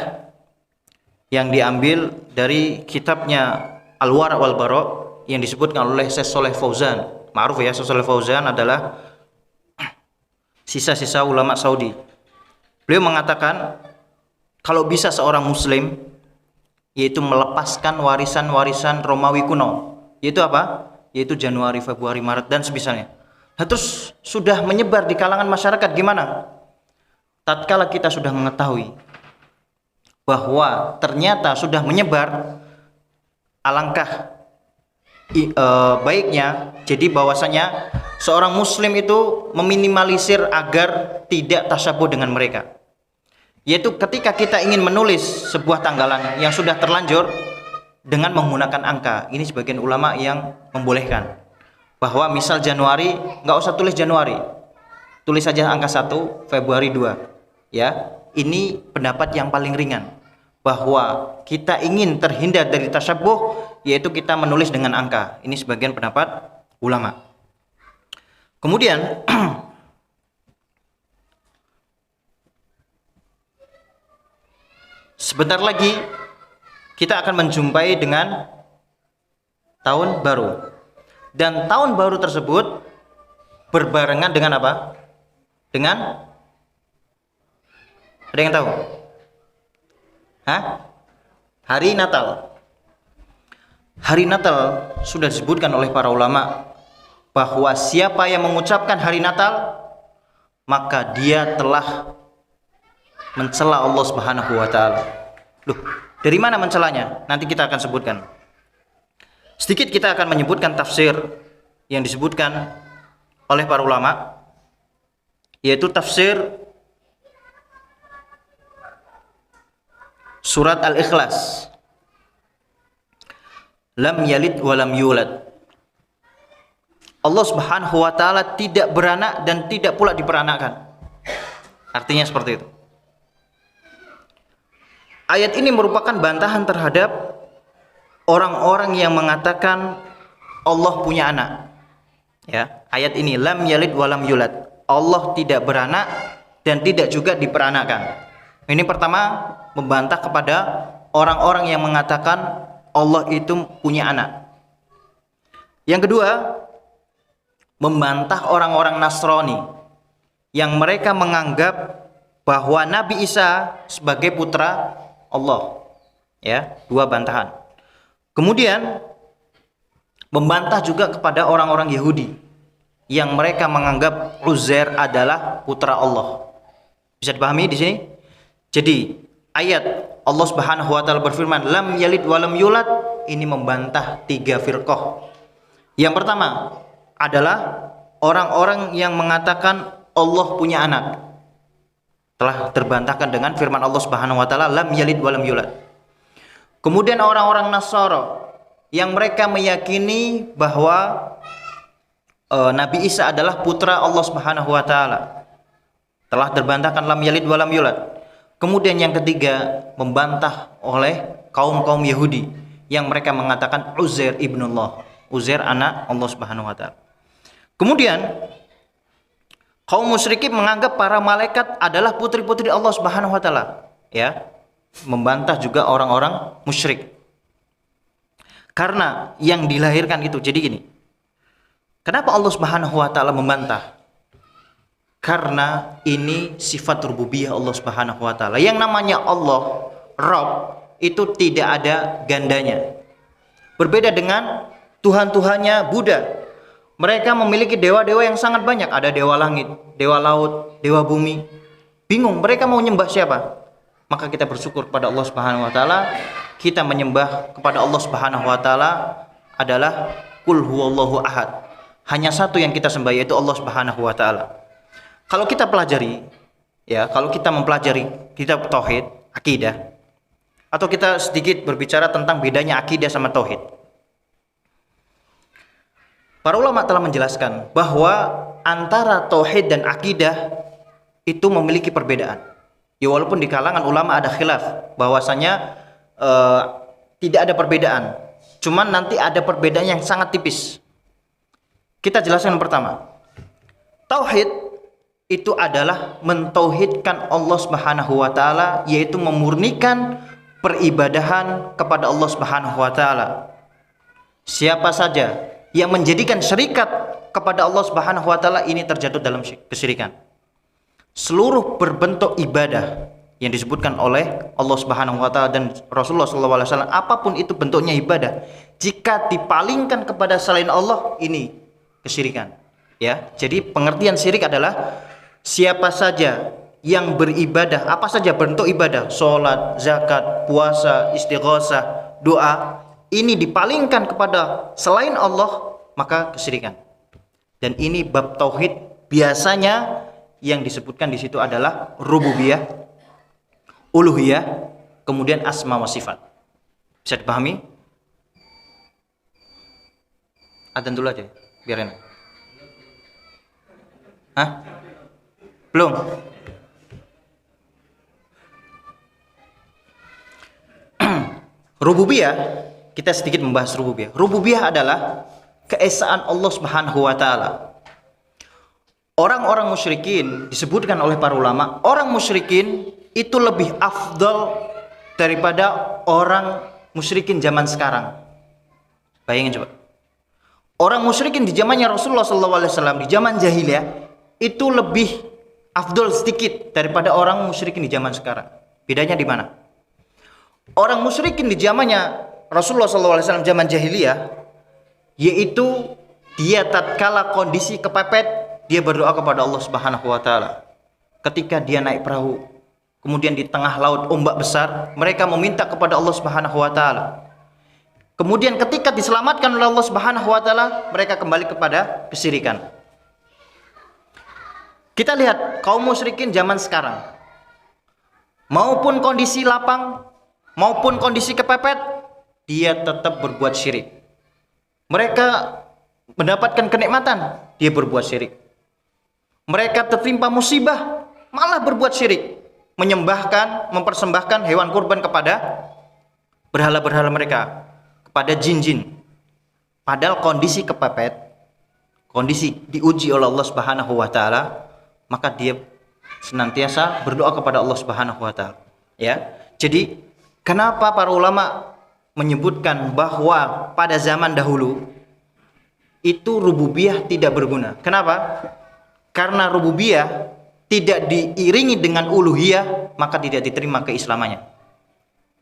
yang diambil dari kitabnya Al-Wara' wal Bara' yang disebutkan oleh Syekh Shalih Fauzan. Ma'ruf ya, Syekh Shalih Fauzan adalah sisa-sisa ulama Saudi. Beliau mengatakan kalau bisa seorang muslim yaitu melepaskan warisan-warisan Romawi kuno, yaitu apa? Yaitu Januari, Februari, Maret dan semisalnya. Nah, terus sudah menyebar di kalangan masyarakat gimana? Tatkala kita sudah mengetahui bahwa ternyata sudah menyebar, alangkah baiknya jadi bahwasanya seorang muslim itu meminimalisir agar tidak tasyabuh dengan mereka. Yaitu ketika kita ingin menulis sebuah tanggalan yang sudah terlanjur dengan menggunakan angka. Ini sebagian ulama yang membolehkan. Bahwa misal Januari, nggak usah tulis Januari. Tulis saja angka 1, Februari 2. Ya, ini pendapat yang paling ringan. Bahwa kita ingin terhindar dari tasyabuh, yaitu kita menulis dengan angka. Ini sebagian pendapat ulama. Kemudian sebentar lagi kita akan menjumpai dengan tahun baru. Dan tahun baru tersebut berbarengan dengan apa? Dengan, ada yang tahu? Hah? Hari Natal. Hari Natal sudah disebutkan oleh para ulama bahwa siapa yang mengucapkan hari Natal maka dia telah mencela Allah Subhanahu wa taala. Loh, dari mana mencelanya? Nanti kita akan sebutkan. Sedikit kita akan menyebutkan tafsir yang disebutkan oleh para ulama, yaitu tafsir surat Al-Ikhlas. Lam yalid wa lam yulad. Allah Subhanahu wa taala tidak beranak dan tidak pula diperanakkan. Artinya seperti itu. Ayat ini merupakan bantahan terhadap orang-orang yang mengatakan Allah punya anak. Ya, ayat ini lam yalid wa lam yulad. Allah tidak beranak dan tidak juga diperanakkan. Ini pertama membantah kepada orang-orang yang mengatakan Allah itu punya anak. Yang kedua, membantah orang-orang Nasrani yang mereka menganggap bahwa Nabi Isa sebagai putra Allah. Ya, dua bantahan. Kemudian membantah juga kepada orang-orang Yahudi yang mereka menganggap Uzair adalah putra Allah. Bisa dipahami di sini? Jadi ayat Allah Subhanahu wa taala berfirman lam yalid wa lam yulad ini membantah tiga firqah. Yang pertama adalah orang-orang yang mengatakan Allah punya anak. Telah terbantahkan dengan firman Allah Subhanahu wa taala lam yalid wa lam yulad. Kemudian orang-orang Nasara yang mereka meyakini bahwa Nabi Isa adalah putra Allah Subhanahu wa taala. Telah terbantahkan lam yalid wa lam yulad. Kemudian yang ketiga membantah oleh kaum-kaum Yahudi yang mereka mengatakan Uzair ibnullah. Uzair anak Allah Subhanahu wa taala. Kemudian kaum musyrikin menganggap para malaikat adalah putri-putri Allah Subhanahu wa taala, ya. Membantah juga orang-orang musyrik. Karena yang dilahirkan itu jadi gini. Kenapa Allah Subhanahu wa taala membantah? Karena ini sifat rububiyah Allah Subhanahu wa taala. Yang namanya Allah, Rabb, itu tidak ada gandanya. Berbeda dengan Tuhan-tuhannya Buddha. Mereka memiliki dewa-dewa yang sangat banyak. Ada dewa langit, dewa laut, dewa bumi. Bingung mereka mau nyembah siapa? Maka kita bersyukur kepada Allah Subhanahu wa taala. Kita menyembah kepada Allah Subhanahu wa taala adalah Qul huwallahu ahad. Hanya satu yang kita sembah yaitu Allah Subhanahu wa taala. Kalau kita pelajari, ya, kalau kita mempelajari kitab tauhid, akidah, Atau kita sedikit berbicara tentang bedanya akidah sama tauhid. Para ulama telah menjelaskan bahwa antara tauhid dan akidah itu memiliki perbedaan. Ya walaupun di kalangan ulama ada khilaf bahwasanya tidak ada perbedaan. Cuman nanti ada perbedaan yang sangat tipis. Kita jelaskan yang pertama. Tauhid itu adalah mentauhidkan Allah Subhanahu wa taala, yaitu memurnikan peribadahan kepada Allah Subhanahu wa taala. Siapa saja yang menjadikan syirikat kepada Allah Subhanahu wa taala, ini terjatuh dalam kesyirikan. Seluruh berbentuk ibadah yang disebutkan oleh Allah Subhanahu wa taala dan Rasulullah sallallahu alaihi wasallam, apapun itu bentuknya ibadah, jika dipalingkan kepada selain Allah, ini kesyirikan. Ya, jadi pengertian syirik adalah siapa saja yang beribadah, apa saja bentuk ibadah, sholat, zakat, puasa, istighosah, doa, ini dipalingkan kepada selain Allah, maka kesyirikan. Dan ini bab tauhid, biasanya yang disebutkan di situ adalah rububiyah, uluhiyah, kemudian asma wa sifat. Bisa dipahami? Adzan dulu aja, biar enak. Hah? Belum? Rububiyah, kita sedikit membahas rububiyah. Rububiyah adalah keesaan Allah Subhanahu wa taala. Orang-orang musyrikin disebutkan oleh para ulama, orang musyrikin itu lebih afdal daripada orang musyrikin zaman sekarang. Bayangin coba. Orang musyrikin di zamannya Rasulullah SAW, di zaman jahiliyah, itu lebih afdal sedikit daripada orang musyrikin di zaman sekarang. Bedanya di mana? Orang musyrikin di zamannya Rasulullah SAW zaman jahiliyah, yaitu dia tatkala kondisi kepepet, dia berdoa kepada Allah Subhanahu wa taala. Ketika dia naik perahu, kemudian di tengah laut ombak besar, mereka meminta kepada Allah Subhanahu wa taala. Kemudian ketika diselamatkan oleh Allah Subhanahu wa taala, mereka kembali kepada kesyirikan. Kita lihat kaum musyrikin zaman sekarang, maupun kondisi lapang, maupun kondisi kepepet, dia tetap berbuat syirik. Mereka mendapatkan kenikmatan, dia berbuat syirik. Mereka tertimpa musibah, malah berbuat syirik, menyembahkan, mempersembahkan hewan kurban kepada berhala-berhala mereka, kepada jin-jin. Padahal kondisi kepepet, kondisi diuji oleh Allah Subhanahu wa taala, maka dia senantiasa berdoa kepada Allah Subhanahu wa taala. Ya. Jadi kenapa para ulama menyebutkan bahwa pada zaman dahulu itu rububiyah tidak berguna? Kenapa? Karena rububiyah tidak diiringi dengan uluhiyah, maka tidak diterima keislamannya.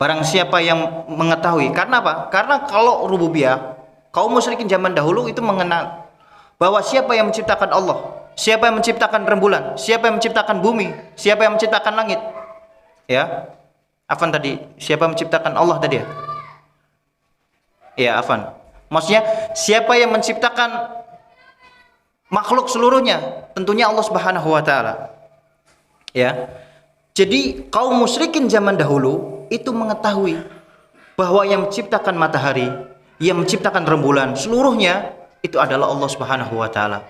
Barang siapa yang mengetahui, karena apa? Karena kalau rububiyah, kaum musyrikin zaman dahulu itu mengenal bahwa siapa yang menciptakan Allah, siapa yang menciptakan rembulan, siapa yang menciptakan bumi, siapa yang menciptakan langit. Ya. Afan tadi, siapa yang menciptakan Allah tadi ya? Ya, Afan. Maksudnya siapa yang menciptakan makhluk seluruhnya? Tentunya Allah Subhanahu wa taala. Ya. Jadi kaum musyrikin zaman dahulu itu mengetahui bahwa yang menciptakan matahari, yang menciptakan rembulan, seluruhnya itu adalah Allah Subhanahu wa taala.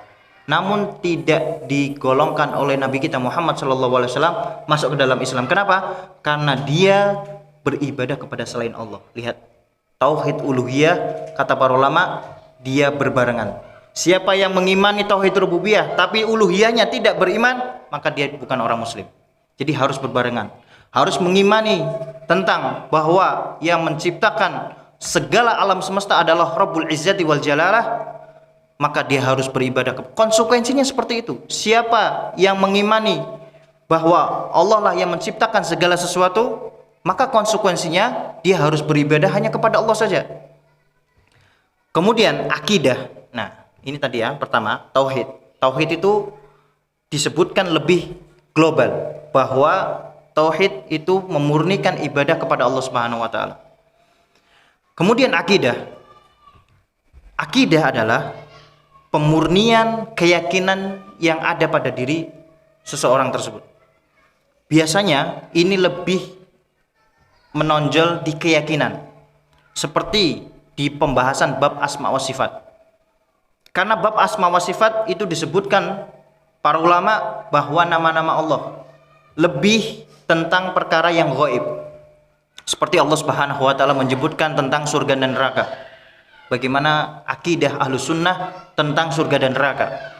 Namun tidak digolongkan oleh Nabi kita Muhammad SAW masuk ke dalam Islam. Kenapa? Karena dia beribadah kepada selain Allah. Lihat, tauhid uluhiyah, kata para ulama, dia berbarengan. Siapa yang mengimani tauhid rububiyah tapi uluhiyahnya tidak beriman, maka dia bukan orang muslim. Jadi harus berbarengan. Harus mengimani tentang bahwa yang menciptakan segala alam semesta adalah Rabbul Izzati wal Jalalah, maka dia harus beribadah. Konsekuensinya seperti itu. Siapa yang mengimani bahwa Allah lah yang menciptakan segala sesuatu, maka konsekuensinya dia harus beribadah hanya kepada Allah saja. Kemudian akidah. Nah, ini tadi ya, pertama tauhid. Tauhid itu disebutkan lebih global, bahwa tauhid itu memurnikan ibadah kepada Allah Subhanahu wa taala. Kemudian akidah. Akidah adalah pemurnian keyakinan yang ada pada diri seseorang tersebut. Biasanya ini lebih menonjol di keyakinan, seperti di pembahasan bab asma wa sifat. Karena bab asma wa sifat itu disebutkan para ulama bahwa nama-nama Allah lebih tentang perkara yang gaib. Seperti Allah Subhanahu wa taala menyebutkan tentang surga dan neraka. Bagaimana akidah Ahlus Sunnah tentang surga dan neraka.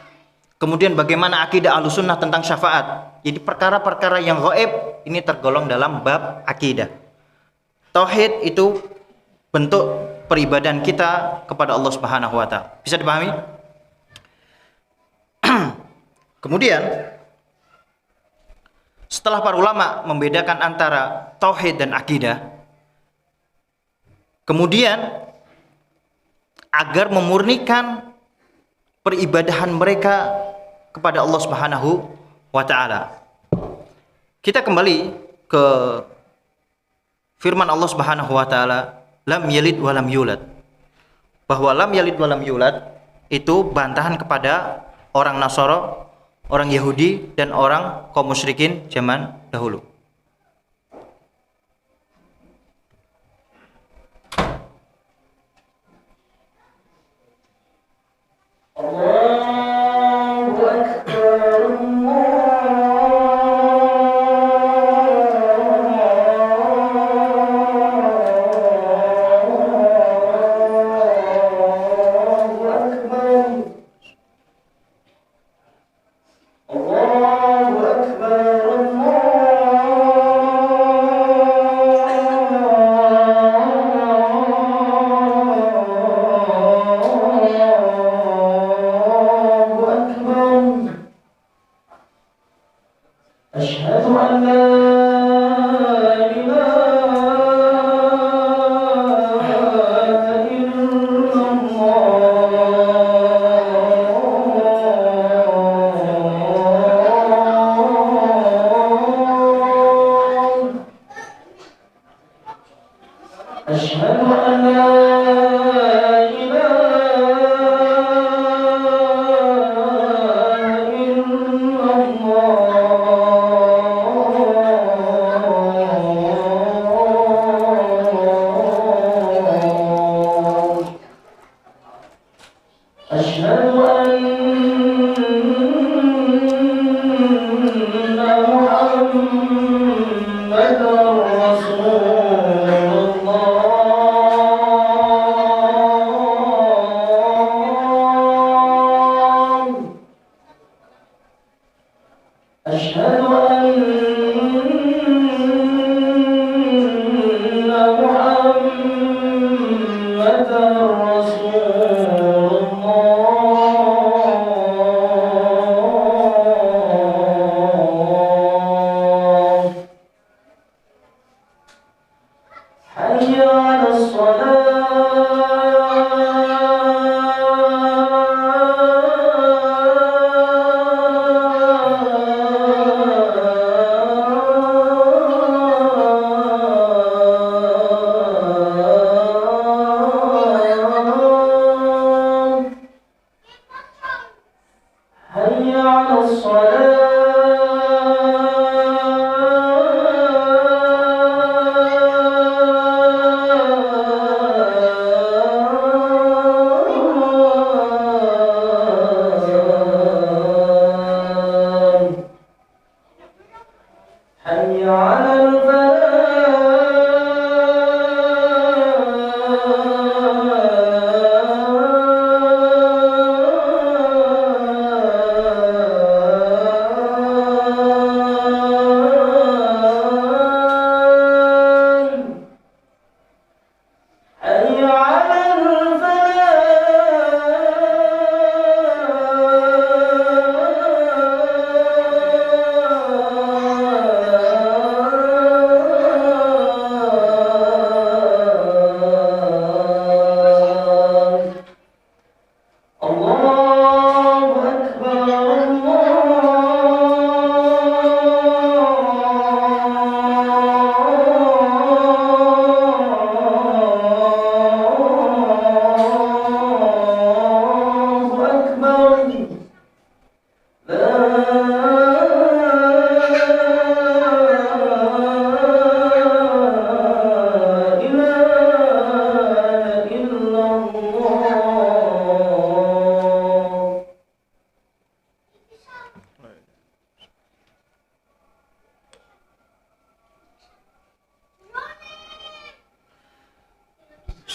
Kemudian bagaimana akidah Ahlus Sunnah tentang syafaat. Jadi perkara-perkara yang gaib ini tergolong dalam bab akidah. Tauhid itu bentuk peribadahan kita kepada Allah Subhanahu wa taala. Bisa dipahami? Kemudian setelah para ulama membedakan antara tauhid dan akidah, kemudian agar memurnikan peribadahan mereka kepada Allah Subhanahu wa taala, kita kembali ke firman Allah Subhanahu wa taala, lam yalid wa lam yulad. Bahwa lam yalid wa lam yulad itu bantahan kepada orang Nasara, orang Yahudi, dan orang kaum musyrikin zaman dahulu.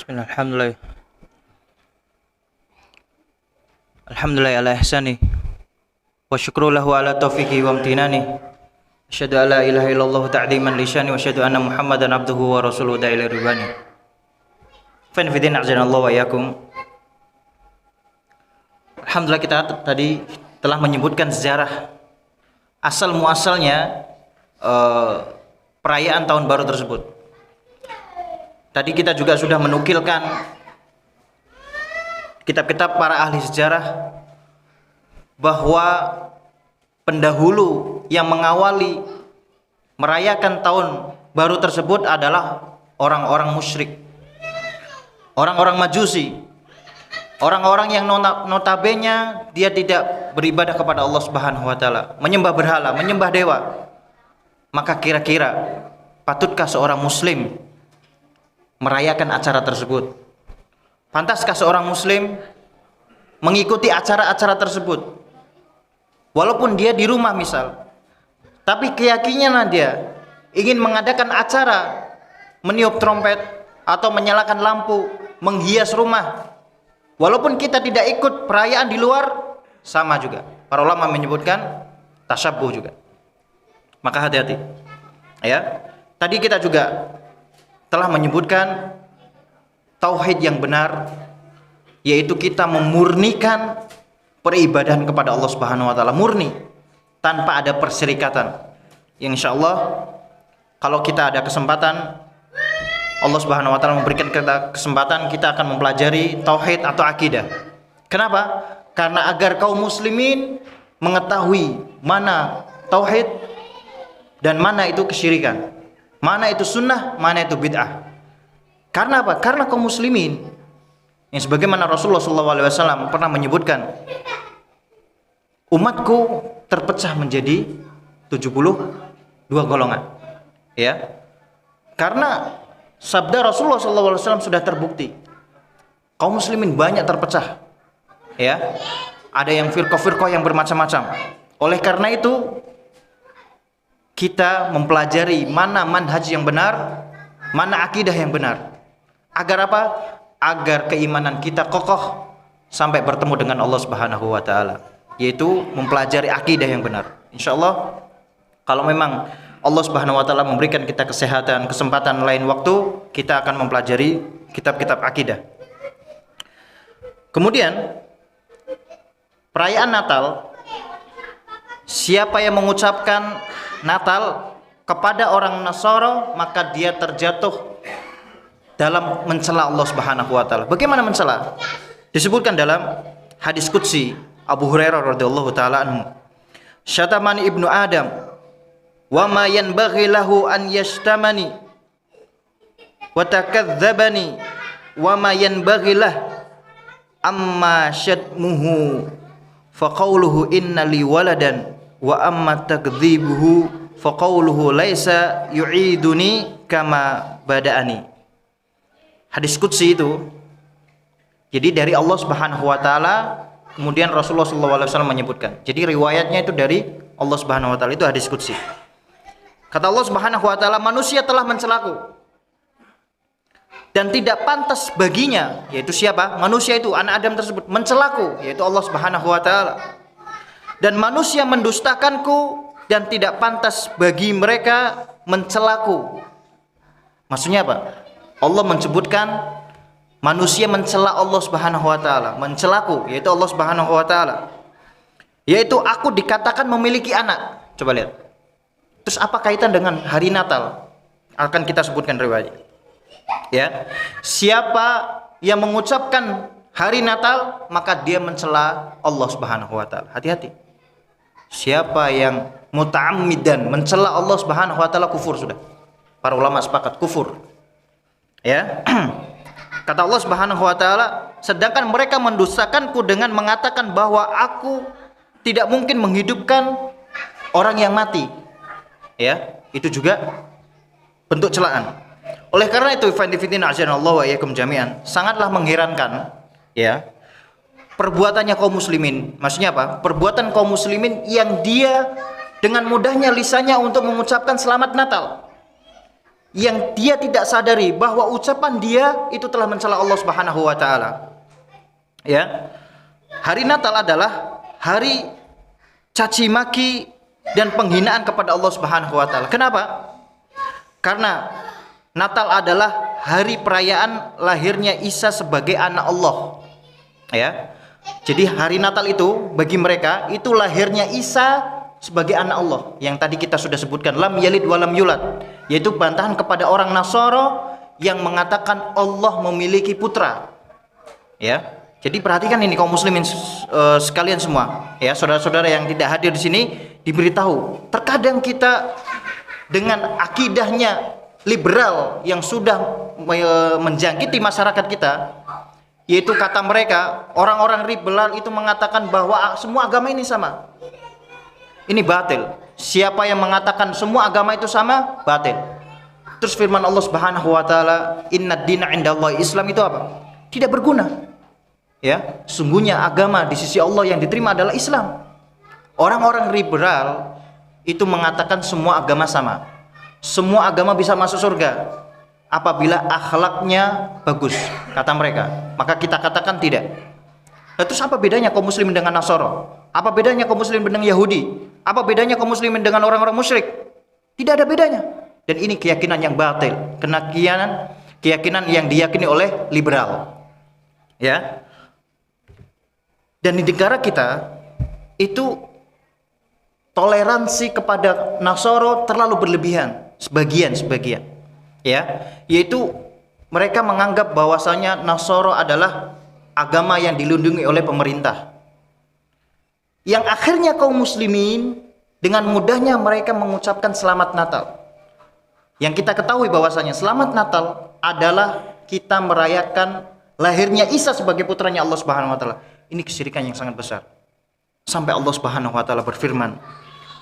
Bismillah, alhamdulillah. Alhamdulillah ala ihsani wa syukru lahu ala taufiqi wa amtinani. Asyhadu an la ilaha illallah ta'diman li syani wa asyhadu anna Muhammadan abduhu wa rasuluhu da'ila ridwani. Fa infidin a'zanallahu wa iyyakum. Alhamdulillah, kita tadi telah menyebutkan sejarah asal muasalnya perayaan tahun baru tersebut. Tadi kita juga sudah menukilkan kitab-kitab para ahli sejarah bahwa pendahulu yang mengawali merayakan tahun baru tersebut adalah orang-orang musyrik, orang-orang majusi, orang-orang yang notabene dia tidak beribadah kepada Allah Subhanahu wa taala, menyembah berhala, menyembah dewa. Maka kira-kira patutkah seorang muslim merayakan acara tersebut? Pantaskah seorang muslim mengikuti acara-acara tersebut? Walaupun dia di rumah misal, tapi keyakinan dia ingin mengadakan acara, meniup trompet atau menyalakan lampu, menghias rumah. Walaupun kita tidak ikut perayaan di luar, sama juga. Para ulama menyebutkan tasyabbuh juga. Maka hati-hati. Ya. Tadi kita juga telah menyebutkan tauhid yang benar, yaitu kita memurnikan peribadahan kepada Allah Subhanahu wa taala, murni tanpa ada perserikatan. Yang insyaallah kalau kita ada kesempatan, Allah Subhanahu wa taala memberikan kita kesempatan, kita akan mempelajari tauhid atau akidah. Kenapa? Karena agar kaum muslimin mengetahui mana tauhid dan mana itu kesyirikan, mana itu sunnah, mana itu bid'ah. Karena apa? Karena kaum muslimin yang sebagaimana Rasulullah SAW pernah menyebutkan, umatku terpecah menjadi 72 golongan. Ya, karena sabda Rasulullah SAW sudah terbukti, kaum muslimin banyak terpecah. Ya, ada yang firqah-firqah yang bermacam-macam. Oleh karena itu, kita mempelajari mana manhaj yang benar, mana akidah yang benar. Agar apa? Agar keimanan kita kokoh sampai bertemu dengan Allah Subhanahu wa taala, yaitu mempelajari akidah yang benar. Insyaallah kalau memang Allah Subhanahu wa taala memberikan kita kesehatan, kesempatan lain waktu, kita akan mempelajari kitab-kitab akidah. Kemudian perayaan Natal, siapa yang mengucapkan Natal kepada orang Nasara, maka dia terjatuh dalam mencela Allah Subhanahu wa taala. Bagaimana mencela? Disebutkan dalam hadis qudsi Abu Hurairah radhiyallahu taala anhu, "Syatamani ibnu Adam wa ma yanbaghi lahu an yashtamani wa takadzdzabani wa ma yanbaghi lah amma syatmuhu fa qawluhu inna li waladan wa amma takdzibuhu fa qawluhu laisa yu'iduni kama bada'ani." Hadis qudsi itu jadi dari Allah Subhanahu wa taala, kemudian Rasulullah SAW menyebutkan. Jadi riwayatnya itu dari Allah Subhanahu wa taala, itu hadis qudsi. Kata Allah Subhanahu wa taala, manusia telah mencelaku dan tidak pantas baginya, yaitu siapa? Manusia itu, anak Adam tersebut mencelaku, yaitu Allah Subhanahu wa taala. Dan manusia mendustakanku dan tidak pantas bagi mereka mencelaku. Maksudnya apa? Allah menyebutkan manusia mencela Allah Subhanahu wa taala, mencelaku, yaitu Allah Subhanahu wa taala. Yaitu aku dikatakan memiliki anak. Coba lihat. Terus apa kaitan dengan hari Natal? Akan kita sebutkan riwayat. Ya. Siapa yang mengucapkan hari Natal, maka dia mencela Allah Subhanahu wa taala. Hati-hati. Siapa yang muta'ammidan mencela Allah Subhanahu wa taala, kufur sudah. Para ulama sepakat kufur. Ya. Kata Allah Subhanahu wa taala, sedangkan mereka mendustakanku dengan mengatakan bahwa aku tidak mungkin menghidupkan orang yang mati. Ya, itu juga bentuk celaan. Oleh karena itu, fandifitin azanallahu wa iyyakum jami'an, sangatlah mengherankan ya perbuatannya kaum muslimin. Maksudnya apa? Perbuatan kaum muslimin yang dia dengan mudahnya lisannya untuk mengucapkan selamat Natal. yang dia tidak sadari bahwa ucapan dia itu telah mencela Allah Subhanahu wa taala. Ya. Hari Natal adalah hari caci maki dan penghinaan kepada Allah Subhanahu wa taala. Kenapa? Karena Natal adalah hari perayaan lahirnya Isa sebagai anak Allah. Ya. Jadi hari Natal itu bagi mereka itu lahirnya Isa sebagai anak Allah. Yang tadi kita sudah sebutkan, lam yalid walam yulad, yaitu bantahan kepada orang Nasara yang mengatakan Allah memiliki putra. Ya. Jadi perhatikan ini kaum muslimin sekalian semua, ya, saudara-saudara yang tidak hadir di sini diberitahu. Terkadang kita dengan akidahnya liberal yang sudah menjangkiti masyarakat kita, yaitu kata mereka, orang-orang liberal itu mengatakan bahwa semua agama ini sama. Ini batil. Siapa yang mengatakan semua agama itu sama, batil. Terus firman Allah Subhanahu wa taala, "Innad dina 'indallahi Islam" itu apa? Tidak berguna. Ya, sungguhnya agama di sisi Allah yang diterima adalah Islam. Orang-orang liberal itu mengatakan semua agama sama. Semua agama bisa masuk surga apabila akhlaknya bagus, kata mereka. Maka kita katakan tidak. Nah, terus apa bedanya kaum muslimin dengan Nasara? Apa bedanya kaum muslimin dengan Yahudi? Apa bedanya kaum muslimin dengan orang-orang musyrik? Tidak ada bedanya. Dan ini keyakinan yang batil, keyakinan yang diyakini oleh liberal. Ya. Dan di negara kita itu toleransi kepada Nasara terlalu berlebihan, sebagian, ya, yaitu mereka menganggap bahwasanya Nasara adalah agama yang dilindungi oleh pemerintah. Yang akhirnya kaum muslimin dengan mudahnya mereka mengucapkan selamat Natal. Yang kita ketahui bahwasanya selamat Natal adalah kita merayakan lahirnya Isa sebagai putranya Allah Subhanahu wa taala. Ini kesyirikan yang sangat besar. Sampai Allah Subhanahu wa taala berfirman,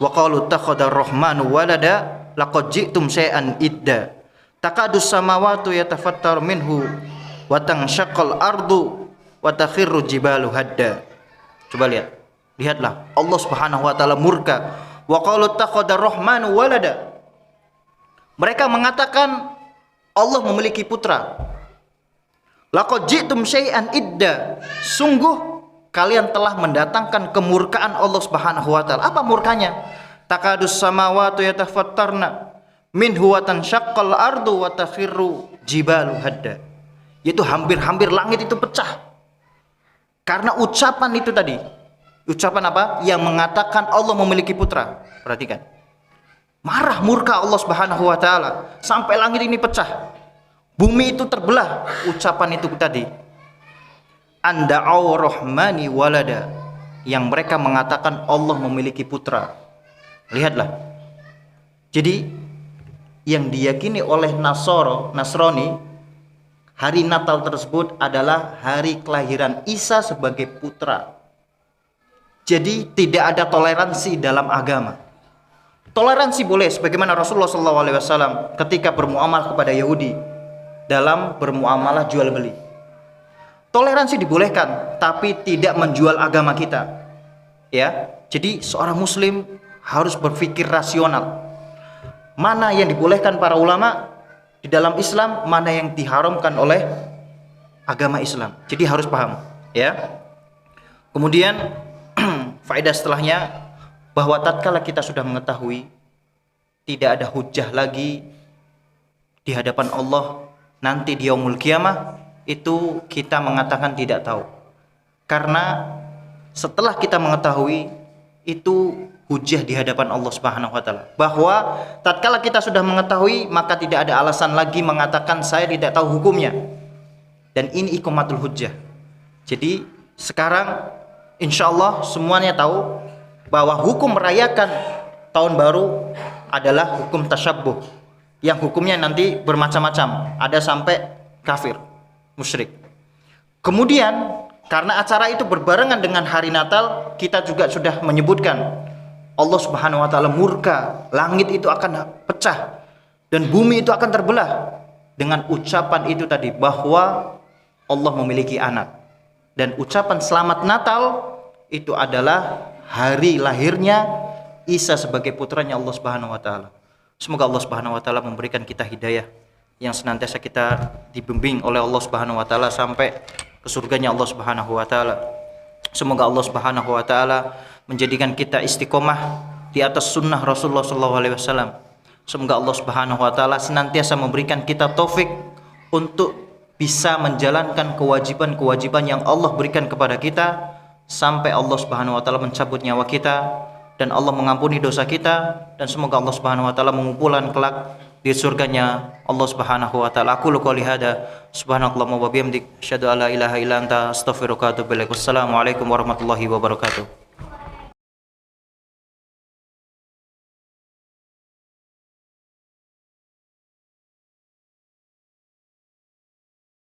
"Wa qalu takhadar rahmanu walada laqad ji'tum syai'an idda. Takadus samawati yatafattar minhu wa tanshaqqal ardu wa takhirru jibalu hadda." Coba lihatlah Allah Subhanahu wa taala murka. Wa qalu takhadar rahmanu walada. Mereka mengatakan Allah memiliki putra. Laqad ji'tum syai'an idda. Sungguh kalian telah mendatangkan kemurkaan Allah Subhanahu wa taala. Apa murkanya? Takadus samawati yatafattarna minhu wa tanshaqqal ardu wa takhirru jibalu hadda. Yaitu hampir-hampir langit itu pecah. Karena ucapan itu tadi. Ucapan apa? Yang mengatakan Allah memiliki putra. Perhatikan. Marah murka Allah Subhanahu wa taala sampai langit ini pecah. Bumi itu terbelah. Ucapan itu tadi. Anda'au rahmani walada, yang mereka mengatakan Allah memiliki putra. Lihatlah. Jadi yang diyakini oleh Nasrani, hari Natal tersebut adalah hari kelahiran Isa sebagai putra. Jadi tidak ada toleransi dalam agama. Toleransi boleh, sebagaimana Rasulullah SAW ketika bermuamalah kepada Yahudi dalam bermuamalah jual beli. Toleransi dibolehkan, tapi tidak menjual agama kita. Ya, jadi seorang muslim harus berpikir rasional. Mana yang dibolehkan para ulama di dalam Islam, mana yang diharamkan oleh agama Islam. Jadi harus paham, ya. Kemudian faedah setelahnya, bahwa tatkala kita sudah mengetahui tidak ada hujah lagi di hadapan Allah nanti di yaumul qiyamah, itu kita mengatakan tidak tahu. Karena setelah kita mengetahui itu hujah di hadapan Allah Subhanahu wa taala, bahwa tatkala kita sudah mengetahui maka tidak ada alasan lagi mengatakan saya tidak tahu hukumnya. Dan ini iqamatul hujjah. Jadi sekarang insyaallah semuanya tahu bahwa hukum merayakan tahun baru adalah hukum tasyabbuh, yang hukumnya nanti bermacam-macam, ada sampai kafir, musyrik. Kemudian karena acara itu berbarengan dengan hari Natal, kita juga sudah menyebutkan Allah Subhanahu wa taala murka, langit itu akan pecah dan bumi itu akan terbelah dengan ucapan itu tadi, bahwa Allah memiliki anak. Dan ucapan selamat Natal itu adalah hari lahirnya Isa sebagai putranya Allah Subhanahu wa taala. Semoga Allah Subhanahu wa taala memberikan kita hidayah yang senantiasa kita dibimbing oleh Allah Subhanahu wa taala sampai ke surganya Allah Subhanahu wa taala. Semoga Allah Subhanahu wa taala menjadikan kita istiqomah di atas sunnah Rasulullah sallallahu alaihi wasallam. Semoga Allah Subhanahu wa taala senantiasa memberikan kita taufik untuk bisa menjalankan kewajiban-kewajiban yang Allah berikan kepada kita sampai Allah Subhanahu wa taala mencabut nyawa kita dan Allah mengampuni dosa kita, dan semoga Allah Subhanahu wa taala mengumpulkan kelak di surganya Allah Subhanahu wa taala. Aku qouli hada subhanakallahumma wa bihamdik asyhadu an la ilaha illa anta astaghfiruka wa atubu ilaik. Wassalamualaikum warahmatullahi wabarakatuh.